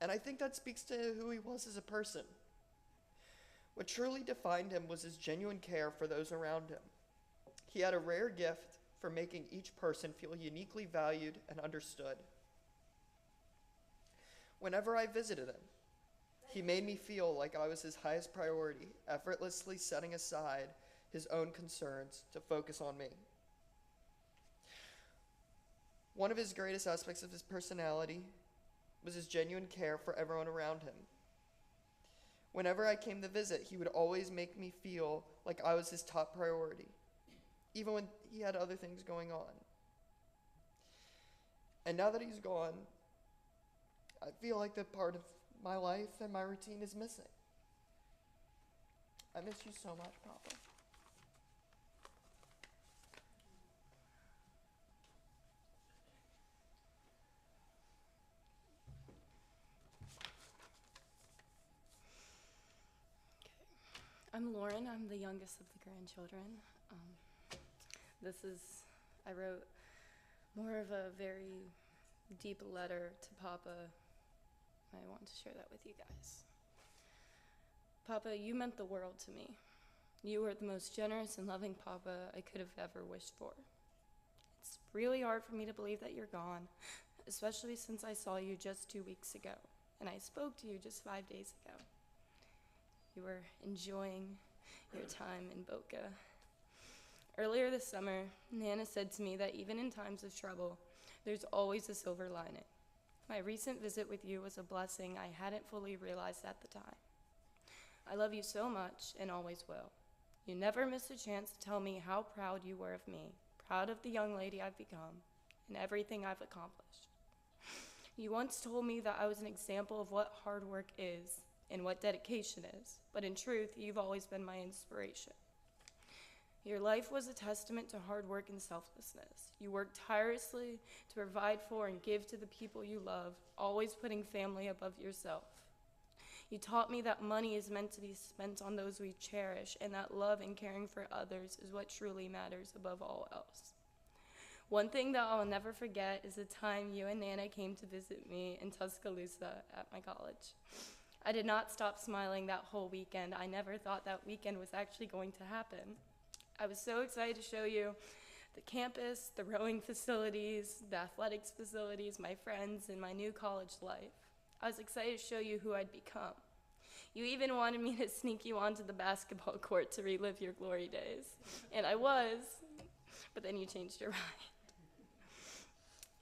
Speaker 9: And I think that speaks to who he was as a person. What truly defined him was his genuine care for those around him. He had a rare gift for making each person feel uniquely valued and understood. Whenever I visited him, he made me feel like I was his highest priority, effortlessly setting aside his own concerns to focus on me. One of his greatest aspects of his personality was his genuine care for everyone around him. Whenever I came to visit, he would always make me feel like I was his top priority, even when he had other things going on. And now that he's gone, I feel like that part of my life and my routine is missing. I miss you so much, Papa.
Speaker 1: I'm Lauren. I'm the youngest of the grandchildren. I wrote more of a very deep letter to Papa. I want to share that with you guys. Papa, you meant the world to me. You were the most generous and loving Papa I could have ever wished for. It's really hard for me to believe that you're gone, especially since I saw you just 2 weeks ago, and I spoke to you just 5 days ago. You were enjoying your time in Boca. Earlier this summer, Nana said to me that even in times of trouble, there's always a silver lining. My recent visit with you was a blessing I hadn't fully realized at the time. I love you so much and always will. You never missed a chance to tell me how proud you were of me, proud of the young lady I've become, and everything I've accomplished. You once told me that I was an example of what hard work is and what dedication is, but in truth, you've always been my inspiration. Your life was a testament to hard work and selflessness. You worked tirelessly to provide for and give to the people you love, always putting family above yourself. You taught me that money is meant to be spent on those we cherish, and that love and caring for others is what truly matters above all else. One thing that I'll never forget is the time you and Nana came to visit me in Tuscaloosa at my college. I did not stop smiling that whole weekend. I never thought that weekend was actually going to happen. I was so excited to show you the campus, the rowing facilities, the athletics facilities, my friends, and my new college life. I was excited to show you who I'd become. You even wanted me to sneak you onto the basketball court to relive your glory days. And I was, but then you changed your mind.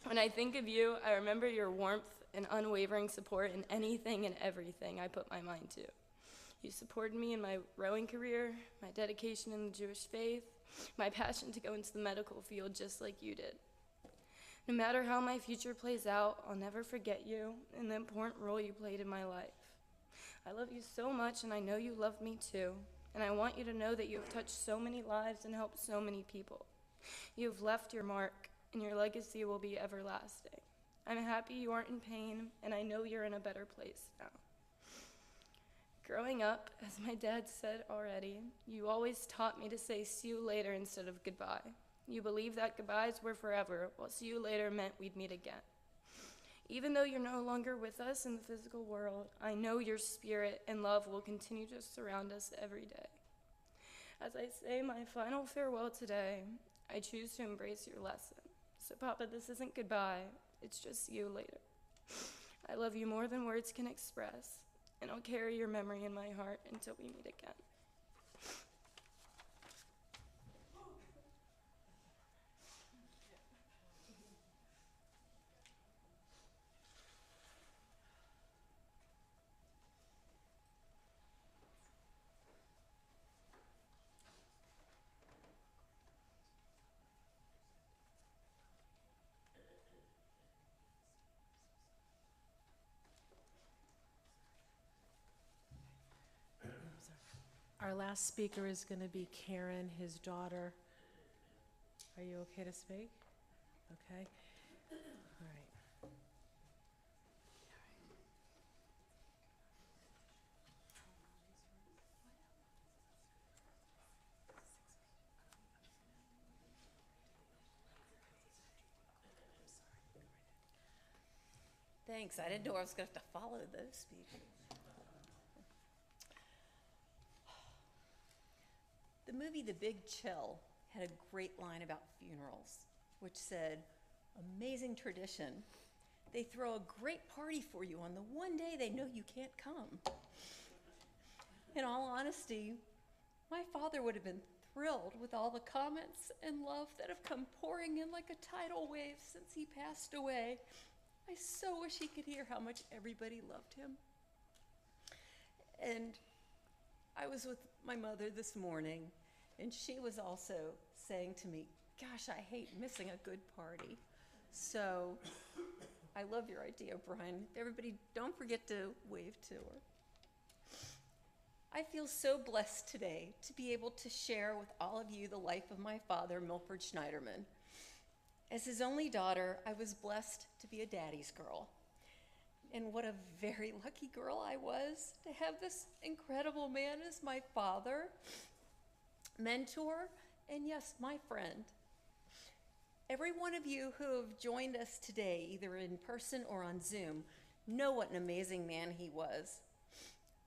Speaker 1: When I think of you, I remember your warmth and unwavering support in anything and everything I put my mind to. You supported me in my rowing career, my dedication in the Jewish faith, my passion to go into the medical field just like you did. No matter how my future plays out, I'll never forget you and the important role you played in my life. I love you so much, and I know you love me too, and I want you to know that you have touched so many lives and helped so many people. You have left your mark, and your legacy will be everlasting. I'm happy you aren't in pain, and I know you're in a better place now. Growing up, as my dad said already, you always taught me to say see you later instead of goodbye. You believed that goodbyes were forever, while see you later meant we'd meet again. Even though you're no longer with us in the physical world, I know your spirit and love will continue to surround us every day. As I say my final farewell today, I choose to embrace your lesson. So, Papa, this isn't goodbye. It's just see you later. I love you more than words can express, and I'll carry your memory in my heart until we meet again. Our last speaker is going to be Karen, his daughter. Are you okay to speak? Okay. All right.
Speaker 10: Thanks. I didn't know I was going to have to follow those speeches. The movie The Big Chill had a great line about funerals, which said, "Amazing tradition. They throw a great party for you on the one day they know you can't come." In all honesty, my father would have been thrilled with all the comments and love that have come pouring in like a tidal wave since he passed away. I so wish he could hear how much everybody loved him. And I was with my mother this morning, and she was also saying to me, "Gosh, I hate missing a good party." So I love your idea, Brian. Everybody, don't forget to wave to her. I feel so blessed today to be able to share with all of you the life of my father, Milford Schneiderman. As his only daughter, I was blessed to be a daddy's girl. And what a very lucky girl I was to have this incredible man as my father, mentor, and yes, my friend. Every one of you who have joined us today, either in person or on Zoom, know what an amazing man he was.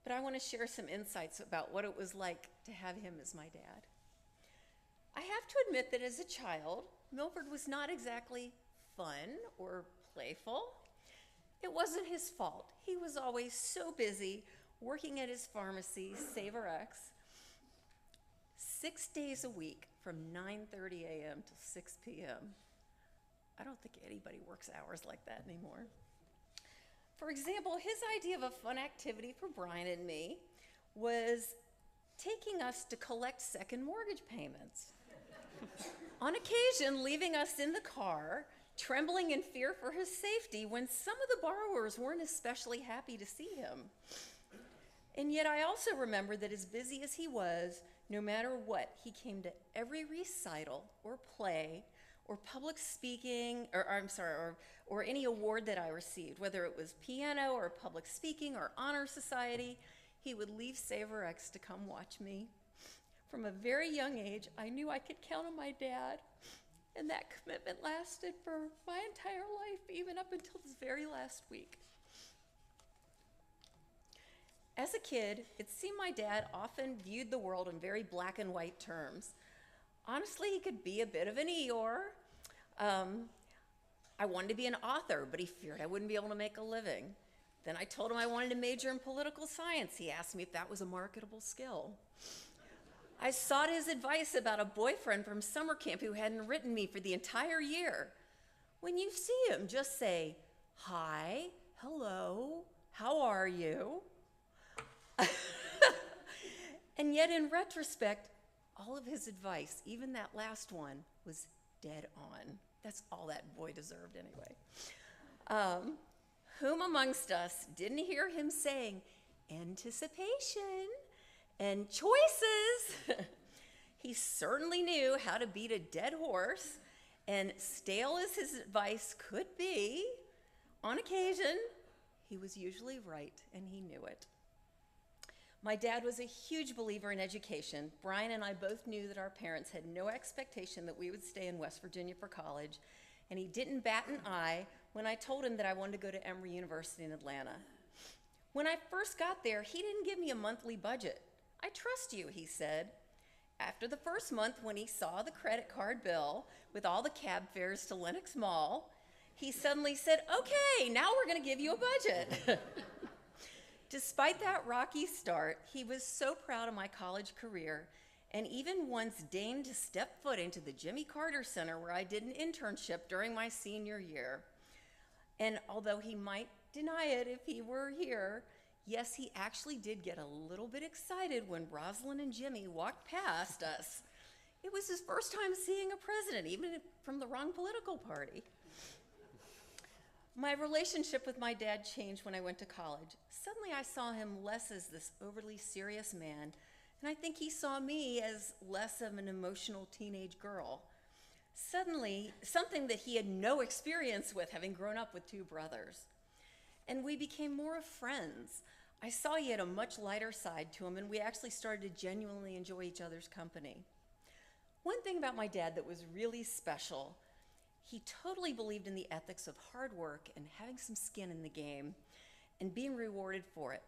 Speaker 10: But I want to share some insights about what it was like to have him as my dad. I have to admit that as a child, Milford was not exactly fun or playful. It wasn't his fault. He was always so busy working at his pharmacy, SavorX, 6 days a week from 9:30 a.m. till 6 p.m. I don't think anybody works hours like that anymore. For example, his idea of a fun activity for Brian and me was taking us to collect second mortgage payments. On occasion, leaving us in the car, trembling in fear for his safety when some of the borrowers weren't especially happy to see him. And yet I also remember that as busy as he was, no matter what, he came to every recital or play or public speaking, or any award that I received, whether it was piano or public speaking or honor society, he would leave SavorX to come watch me. From a very young age, I knew I could count on my dad, and that commitment lasted for my entire life, even up until this very last week. As a kid, it seemed my dad often viewed the world in very black and white terms. Honestly, he could be a bit of an Eeyore. I wanted to be an author, but he feared I wouldn't be able to make a living. Then I told him I wanted to major in political science. He asked me if that was a marketable skill. I sought his advice about a boyfriend from summer camp who hadn't written me for the entire year. When you see him, just say, "Hi, hello, how are you?" And yet in retrospect, all of his advice, even that last one, was dead on. That's all that boy deserved anyway. Whom amongst us didn't hear him saying, "Anticipation and choices"? He certainly knew how to beat a dead horse, and stale as his advice could be, on occasion, he was usually right, and he knew it. My dad was a huge believer in education. Brian and I both knew that our parents had no expectation that we would stay in West Virginia for college, and he didn't bat an eye when I told him that I wanted to go to Emory University in Atlanta. When I first got there, he didn't give me a monthly budget. "I trust you," he said. After the first month, when he saw the credit card bill with all the cab fares to Lenox Mall, he suddenly said, "Okay, now we're going to give you a budget." Despite that rocky start, he was so proud of my college career, and even once deigned to step foot into the Jimmy Carter Center where I did an internship during my senior year. And although he might deny it if he were here, yes, he actually did get a little bit excited when Rosalind and Jimmy walked past us. It was his first time seeing a president, even from the wrong political party. My relationship with my dad changed when I went to college. Suddenly I saw him less as this overly serious man And I think he saw me as less of an emotional teenage girl. Suddenly, something that he had no experience with, having grown up with two brothers. And we became more of friends. I saw he had a much lighter side to him, and we actually started to genuinely enjoy each other's company. One thing about my dad that was really special, he totally believed in the ethics of hard work and having some skin in the game and being rewarded for it.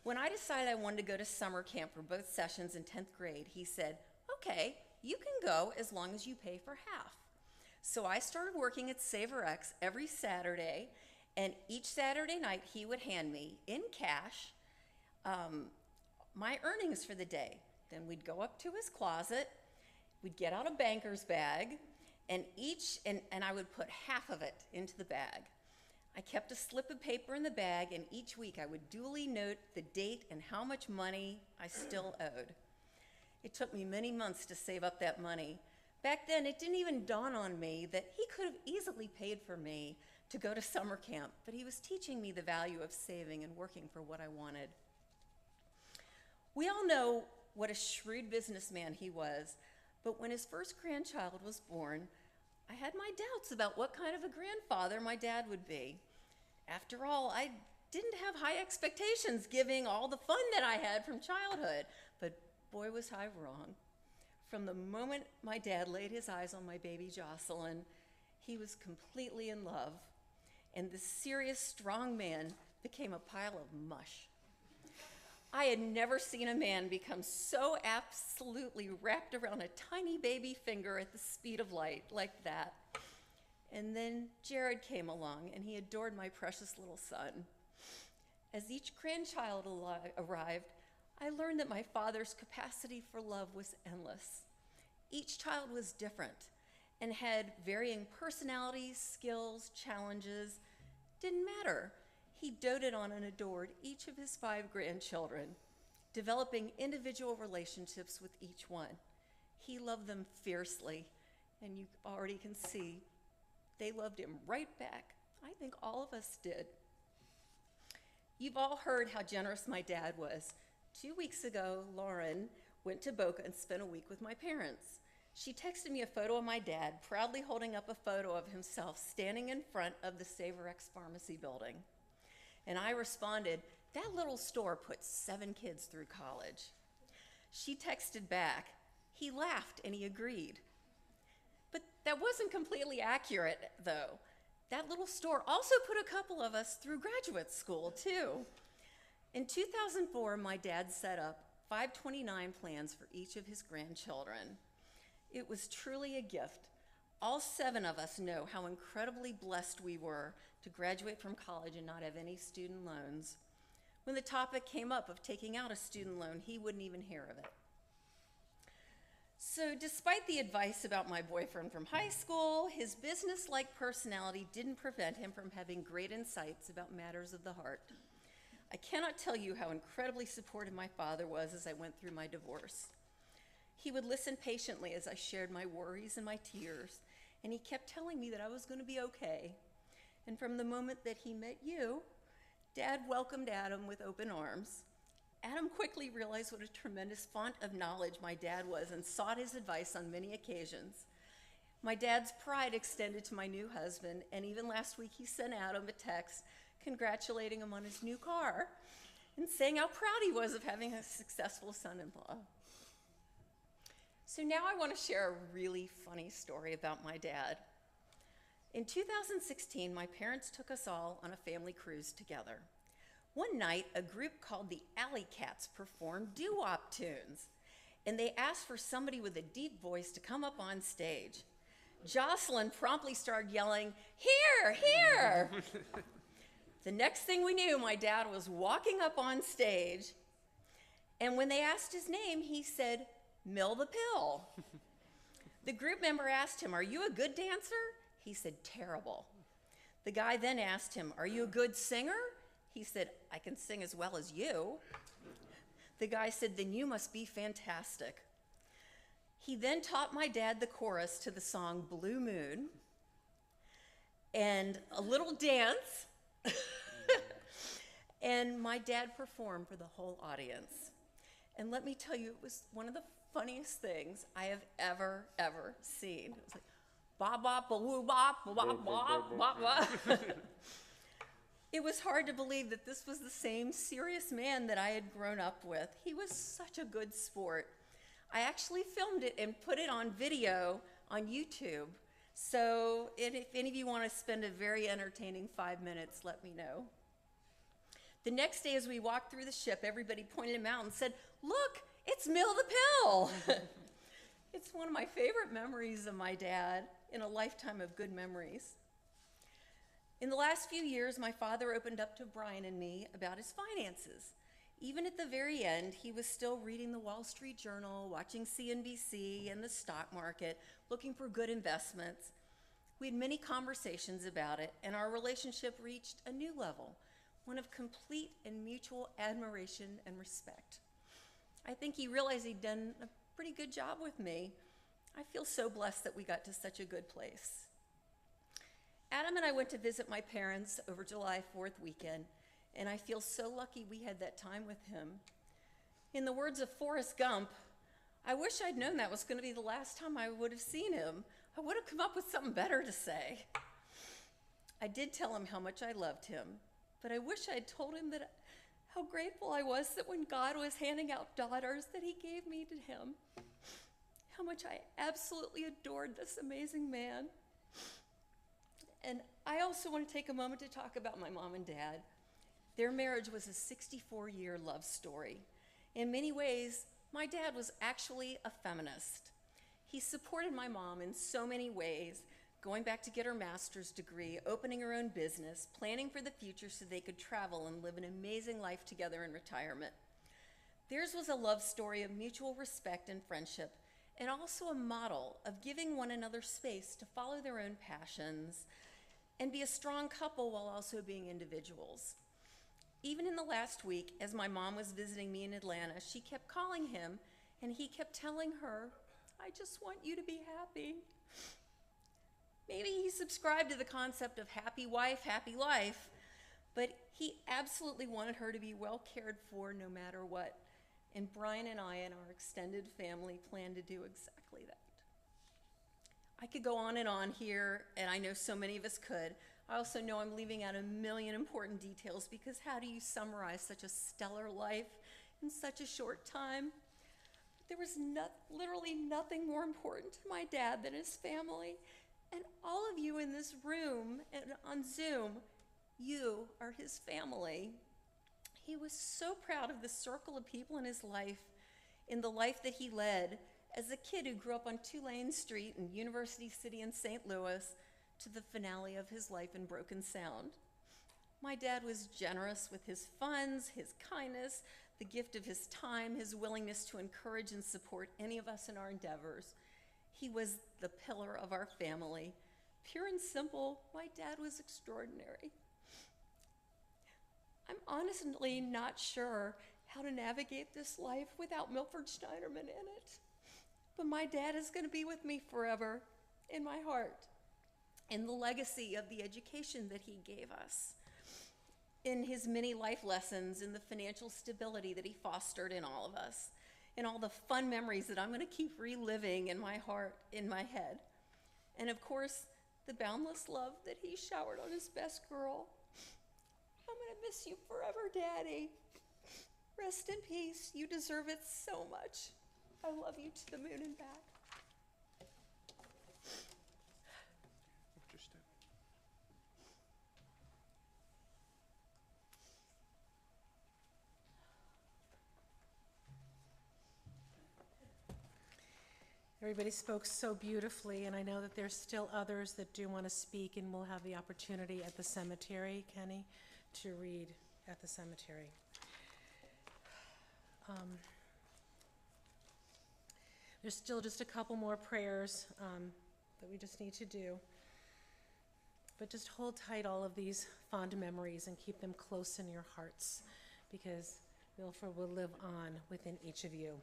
Speaker 10: When I decided I wanted to go to summer camp for both sessions in 10th grade, he said, okay, you can go as long as you pay for half. So I started working at SavorX every Saturday, and each Saturday night he would hand me in cash my earnings for the day. Then we'd go up to his closet, we'd get out a banker's bag, and I would put half of it into the bag. I kept a slip of paper in the bag, and each week I would duly note the date and how much money I still owed. It took me many months to save up that money. Back then, it didn't even dawn on me that he could have easily paid for me to go to summer camp, but he was teaching me the value of saving and working for what I wanted. We all know what a shrewd businessman he was, but when his first grandchild was born, I had my doubts about what kind of a grandfather my dad would be. After all, I didn't have high expectations given all the fun that I had from childhood, but boy was I wrong. From the moment my dad laid his eyes on my baby Jocelyn, he was completely in love, and the serious, strong man became a pile of mush. I had never seen a man become so absolutely wrapped around a tiny baby finger at the speed of light like that. And then Jared came along, and he adored my precious little son. As each grandchild arrived, I learned that my father's capacity for love was endless. Each child was different and had varying personalities, skills, challenges. Didn't matter. He doted on and adored each of his 5 grandchildren, developing individual relationships with each one. He loved them fiercely, and you already can see they loved him right back. I think all of us did. You've all heard how generous my dad was. 2 weeks ago, Lauren went to Boca and spent a week with my parents. She texted me a photo of my dad, proudly holding up a photo of himself standing in front of the SavorX Pharmacy building. And I responded, that little store put 7 kids through college. She texted back, he laughed and he agreed. But that wasn't completely accurate, though. That little store also put a couple of us through graduate school, too. In 2004, my dad set up 529 plans for each of his grandchildren. It was truly a gift. All 7 of us know how incredibly blessed we were to graduate from college and not have any student loans. When the topic came up of taking out a student loan, he wouldn't even hear of it. So despite the advice about my boyfriend from high school, his business-like personality didn't prevent him from having great insights about matters of the heart. I cannot tell you how incredibly supportive my father was as I went through my divorce. He would listen patiently as I shared my worries and my tears, and he kept telling me that I was going to be okay. And from the moment that he met you, Dad welcomed Adam with open arms. Adam quickly realized what a tremendous font of knowledge my dad was and sought his advice on many occasions. My dad's pride extended to my new husband, and even last week he sent Adam a text congratulating him on his new car and saying how proud he was of having a successful son-in-law. So now I want to share a really funny story about my dad. In 2016, my parents took us all on a family cruise together. One night, a group called the Alley Cats performed doo-wop tunes, and they asked for somebody with a deep voice to come up on stage. Jocelyn promptly started yelling, "Here, here!" The next thing we knew, my dad was walking up on stage, and when they asked his name, he said, "Mill the Pill." The group member asked him, "Are you a good dancer?" He said, "Terrible." The guy then asked him, "Are you a good singer?" He said, "I can sing as well as you." The guy said, "Then you must be fantastic." He then taught my dad the chorus to the song Blue Moon and a little dance. And my dad performed for the whole audience. And let me tell you, it was one of the funniest things I have ever seen. It was like, bop, bop, ba woo, bop, ba bop, bop, bop, bop. It was hard to believe that this was the same serious man that I had grown up with. He was such a good sport. I actually filmed it and put it on video on YouTube. So if any of you want to spend a very entertaining 5 minutes, let me know. The next day as we walked through the ship, everybody pointed him out and said, "Look, it's Mill the Pill." It's one of my favorite memories of my dad in a lifetime of good memories. In the last few years, my father opened up to Brian and me about his finances. Even at the very end, he was still reading the Wall Street Journal, watching CNBC and the stock market, looking for good investments. We had many conversations about it, and our relationship reached a new level, one of complete and mutual admiration and respect. I think he realized he'd done a pretty good job with me. I feel so blessed that we got to such a good place. Adam and I went to visit my parents over July 4th weekend, and I feel so lucky we had that time with him. In the words of Forrest Gump, I wish I'd known that was going to be the last time I would have seen him. I would have come up with something better to say. I did tell him how much I loved him, but I wish I'd told him that how grateful I was that when God was handing out daughters that he gave me to him. How much I absolutely adored this amazing man. And I also want to take a moment to talk about my mom and dad. Their marriage was a 64-year love story. In many ways, my dad was actually a feminist. He supported my mom in so many ways, going back to get her master's degree, opening her own business, planning for the future so they could travel and live an amazing life together in retirement. Theirs was a love story of mutual respect and friendship, and also a model of giving one another space to follow their own passions and be a strong couple while also being individuals. Even in the last week, as my mom was visiting me in Atlanta, she kept calling him, and he kept telling her, "I just want you to be happy." Maybe he subscribed to the concept of happy wife, happy life, but he absolutely wanted her to be well cared for no matter what. And Brian and I and our extended family plan to do exactly that. I could go on and on here, and I know so many of us could. I also know I'm leaving out a million important details because how do you summarize such a stellar life in such a short time? There was literally nothing more important to my dad than his family. And all of you in this room and on Zoom, you are his family. He was so proud of the circle of people in his life, in the life that he led as a kid who grew up on Tulane Street in University City in St. Louis to the finale of his life in Broken Sound. My dad was generous with his funds, his kindness, the gift of his time, his willingness to encourage and support any of us in our endeavors. He was the pillar of our family. Pure and simple, my dad was extraordinary. I'm honestly not sure how to navigate this life without Milford Schneiderman in it. But my dad is going to be with me forever in my heart, in the legacy of the education that he gave us, in his many life lessons, in the financial stability that he fostered in all of us, in all the fun memories that I'm going to keep reliving in my heart, in my head. And of course, the boundless love that he showered on his best girl. I'm going to miss you forever, Daddy. Rest in peace. You deserve it so much. I love you to the moon and back.
Speaker 1: Everybody spoke so beautifully, and I know that there's still others that do want to speak, and we'll have the opportunity at the cemetery, Kenny, to read at the cemetery. There's still just a couple more prayers that we just need to do. But just hold tight all of these fond memories and keep them close in your hearts, because Milford will live on within each of you.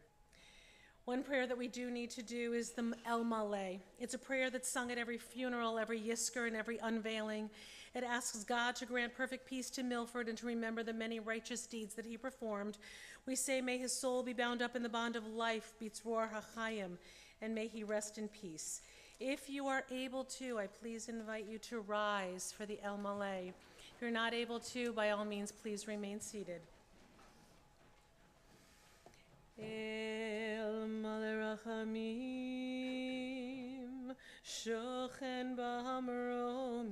Speaker 1: One prayer that we do need to do is the El Maleh. It's a prayer that's sung at every funeral, every Yisker, and every unveiling. It asks God to grant perfect peace to Milford and to remember the many righteous deeds that he performed. We say, may his soul be bound up in the bond of life, Bitzror HaChaim, and may he rest in peace. If you are able to, I please invite you to rise for the El Maleh. If you're not able to, by all means, please remain seated. El Maleh Rachamim, Shochen B'Hamromim,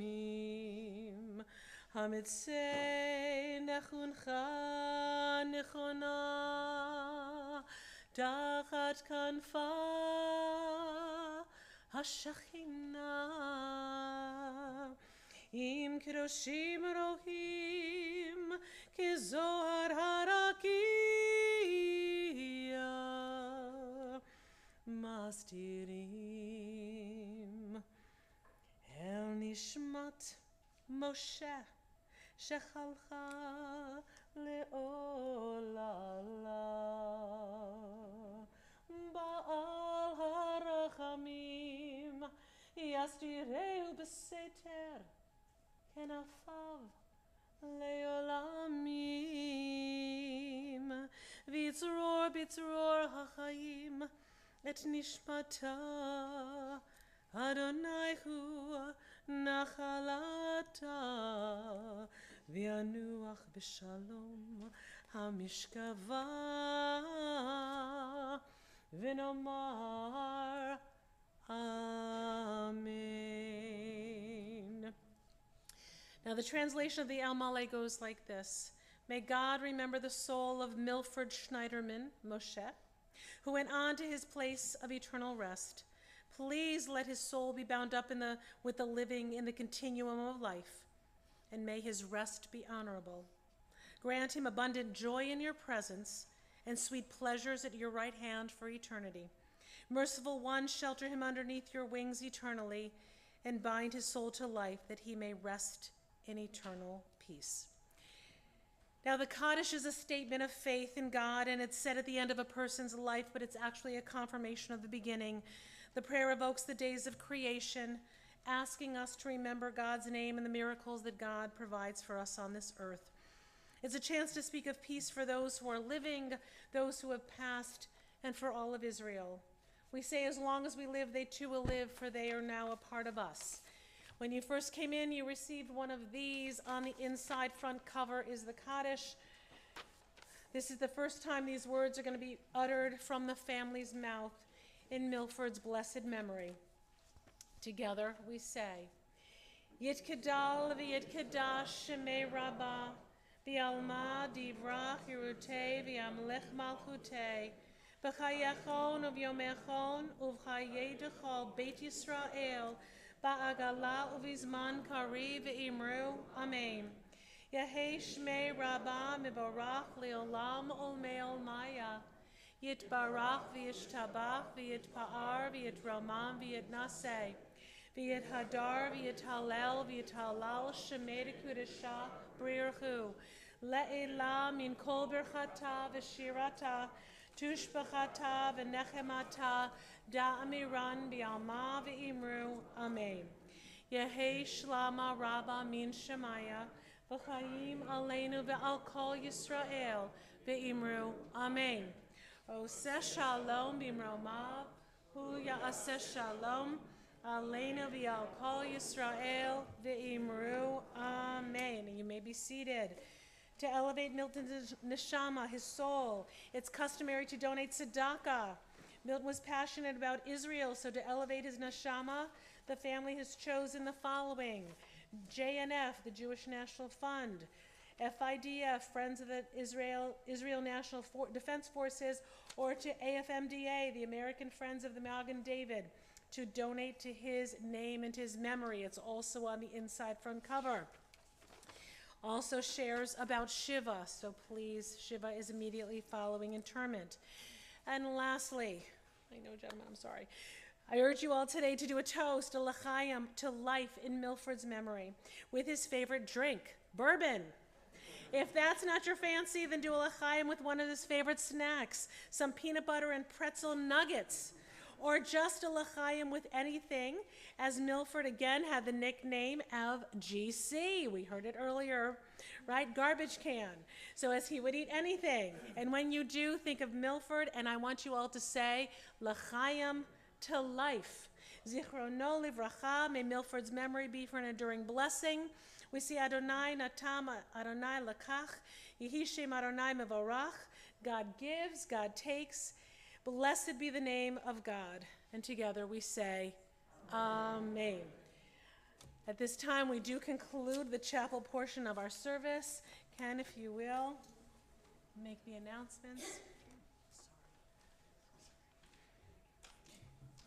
Speaker 1: Hamitzei Nechuncha Nechona, Tachat Kanfa HaShechina, Im Kedoshim Rohim, Kezohar Harakia, Mastirim, El Nishmat Moshe, Shechalcha Le'olala, Baal Harachamim, Yastireu Beseter, Kenafav Leolamim, Vitzror Bitzror HaChaim, Et Nishmata, Adonai Hu Nachalata, V'yanuach B'Shalom HaMishkava, V'nomar Amen. Now the translation of the El Maleh goes like this. May God remember the soul of Milford Schneiderman, Moshe, who went on to his place of eternal rest. Please let his soul be bound up with the living in the continuum of life, and may his rest be honorable. Grant him abundant joy in your presence and sweet pleasures at your right hand for eternity. Merciful One, shelter him underneath your wings eternally and bind his soul to life that he may rest in eternal peace. Now, the Kaddish is a statement of faith in God, and it's said at the end of a person's life, but it's actually a confirmation of the beginning. The prayer evokes the days of creation, asking us to remember God's name and the miracles that God provides for us on this earth. It's a chance to speak of peace for those who are living, those who have passed, and for all of Israel. We say, as long as we live, they too will live, for they are now a part of us. When you first came in, you received one of these. On the inside front cover is the Kaddish. This is the first time these words are going to be uttered from the family's mouth in Milford's blessed memory. Together we say, Yitkadal v'yitkadash shemei rabbah, v'alma divrach yerutei v'yamlech malchutei, v'chayechon uv'yomechon uv'chayedechol Beit Yisrael, ba'agala uv'izman kari v'imru, Amen. Yehei shmei rabbah mibarach le'olam olmei maya, Yitbarach v'yishtabach v'yitpa'ar v'yitromam v'yitnaseh, v'yithadar v'yithalel v'yithalal shemei dekudesha b'rirchu, le'ela min kol birchata v'shirata, tushbachata v'nechemata, da'amiran b'alma v'imru, Amen. Yehei shlama rabba min shemaya, v'chayim aleinu v'al kol Yisrael v'imru, Amen. Oseh shalom b'imromav, hu ya'aseh shalom, aleinu v'al kol Yisrael v'imru, Amen. And you may be seated. To elevate Milton's neshama, his soul, it's customary to donate tzedakah. Milton was passionate about Israel, so to elevate his neshama, the family has chosen the following: JNF, the Jewish National Fund; FIDF, Friends of the Israel National Defense Forces; or to AFMDA, the American Friends of the Magen David, to donate to his name and his memory. It's also on the inside front cover. Also shares about Shiva, so please, Shiva is immediately following interment. And lastly, I know, gentlemen, I'm sorry, I urge you all today to do a toast, a l'chaim, to life in Milford's memory, with his favorite drink, bourbon. If that's not your fancy, then do a l'chaim with one of his favorite snacks, some peanut butter and pretzel nuggets, or just a l'chaim with anything, as Milford again had the nickname of GC. We heard it earlier, right? Garbage can. So as he would eat anything. And when you do, think of Milford, and I want you all to say, l'chaim to life. Zichrono livracha, may Milford's memory be for an enduring blessing. We see Adonai natam, Adonai lakach, Yehi shem Adonai mevorach. God gives, God takes. Blessed be the name of God. And together we say, Amen. At this time, we do conclude the chapel portion of our service. Ken, if you will, make the announcements.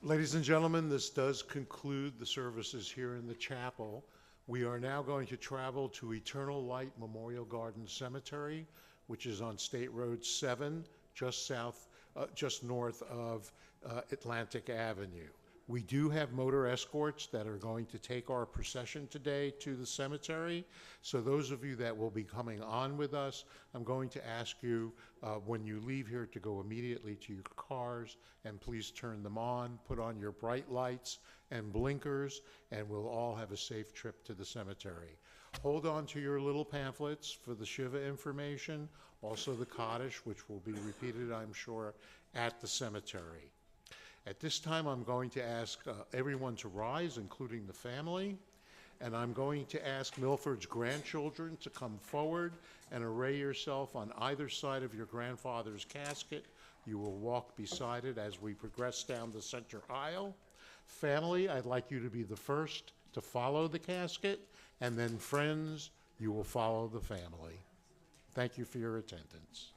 Speaker 3: Ladies and gentlemen, this does conclude the services here in the chapel. We are now going to travel to Eternal Light Memorial Garden Cemetery, which is on State Road 7, just north of Atlantic Avenue. We do have motor escorts that are going to take our procession today to the cemetery. So those of you that will be coming on with us, I'm going to ask you when you leave here to go immediately to your cars and please turn them on, put on your bright lights and blinkers, and we'll all have a safe trip to the cemetery. Hold on to your little pamphlets for the Shiva information, also the Kaddish, which will be repeated, I'm sure, at the cemetery. At this time, I'm going to ask everyone to rise, including the family, and I'm going to ask Milford's grandchildren to come forward and array yourself on either side of your grandfather's casket. You will walk beside it as we progress down the center aisle. Family, I'd like you to be the first to follow the casket, and then friends, you will follow the family. Thank you for your attendance.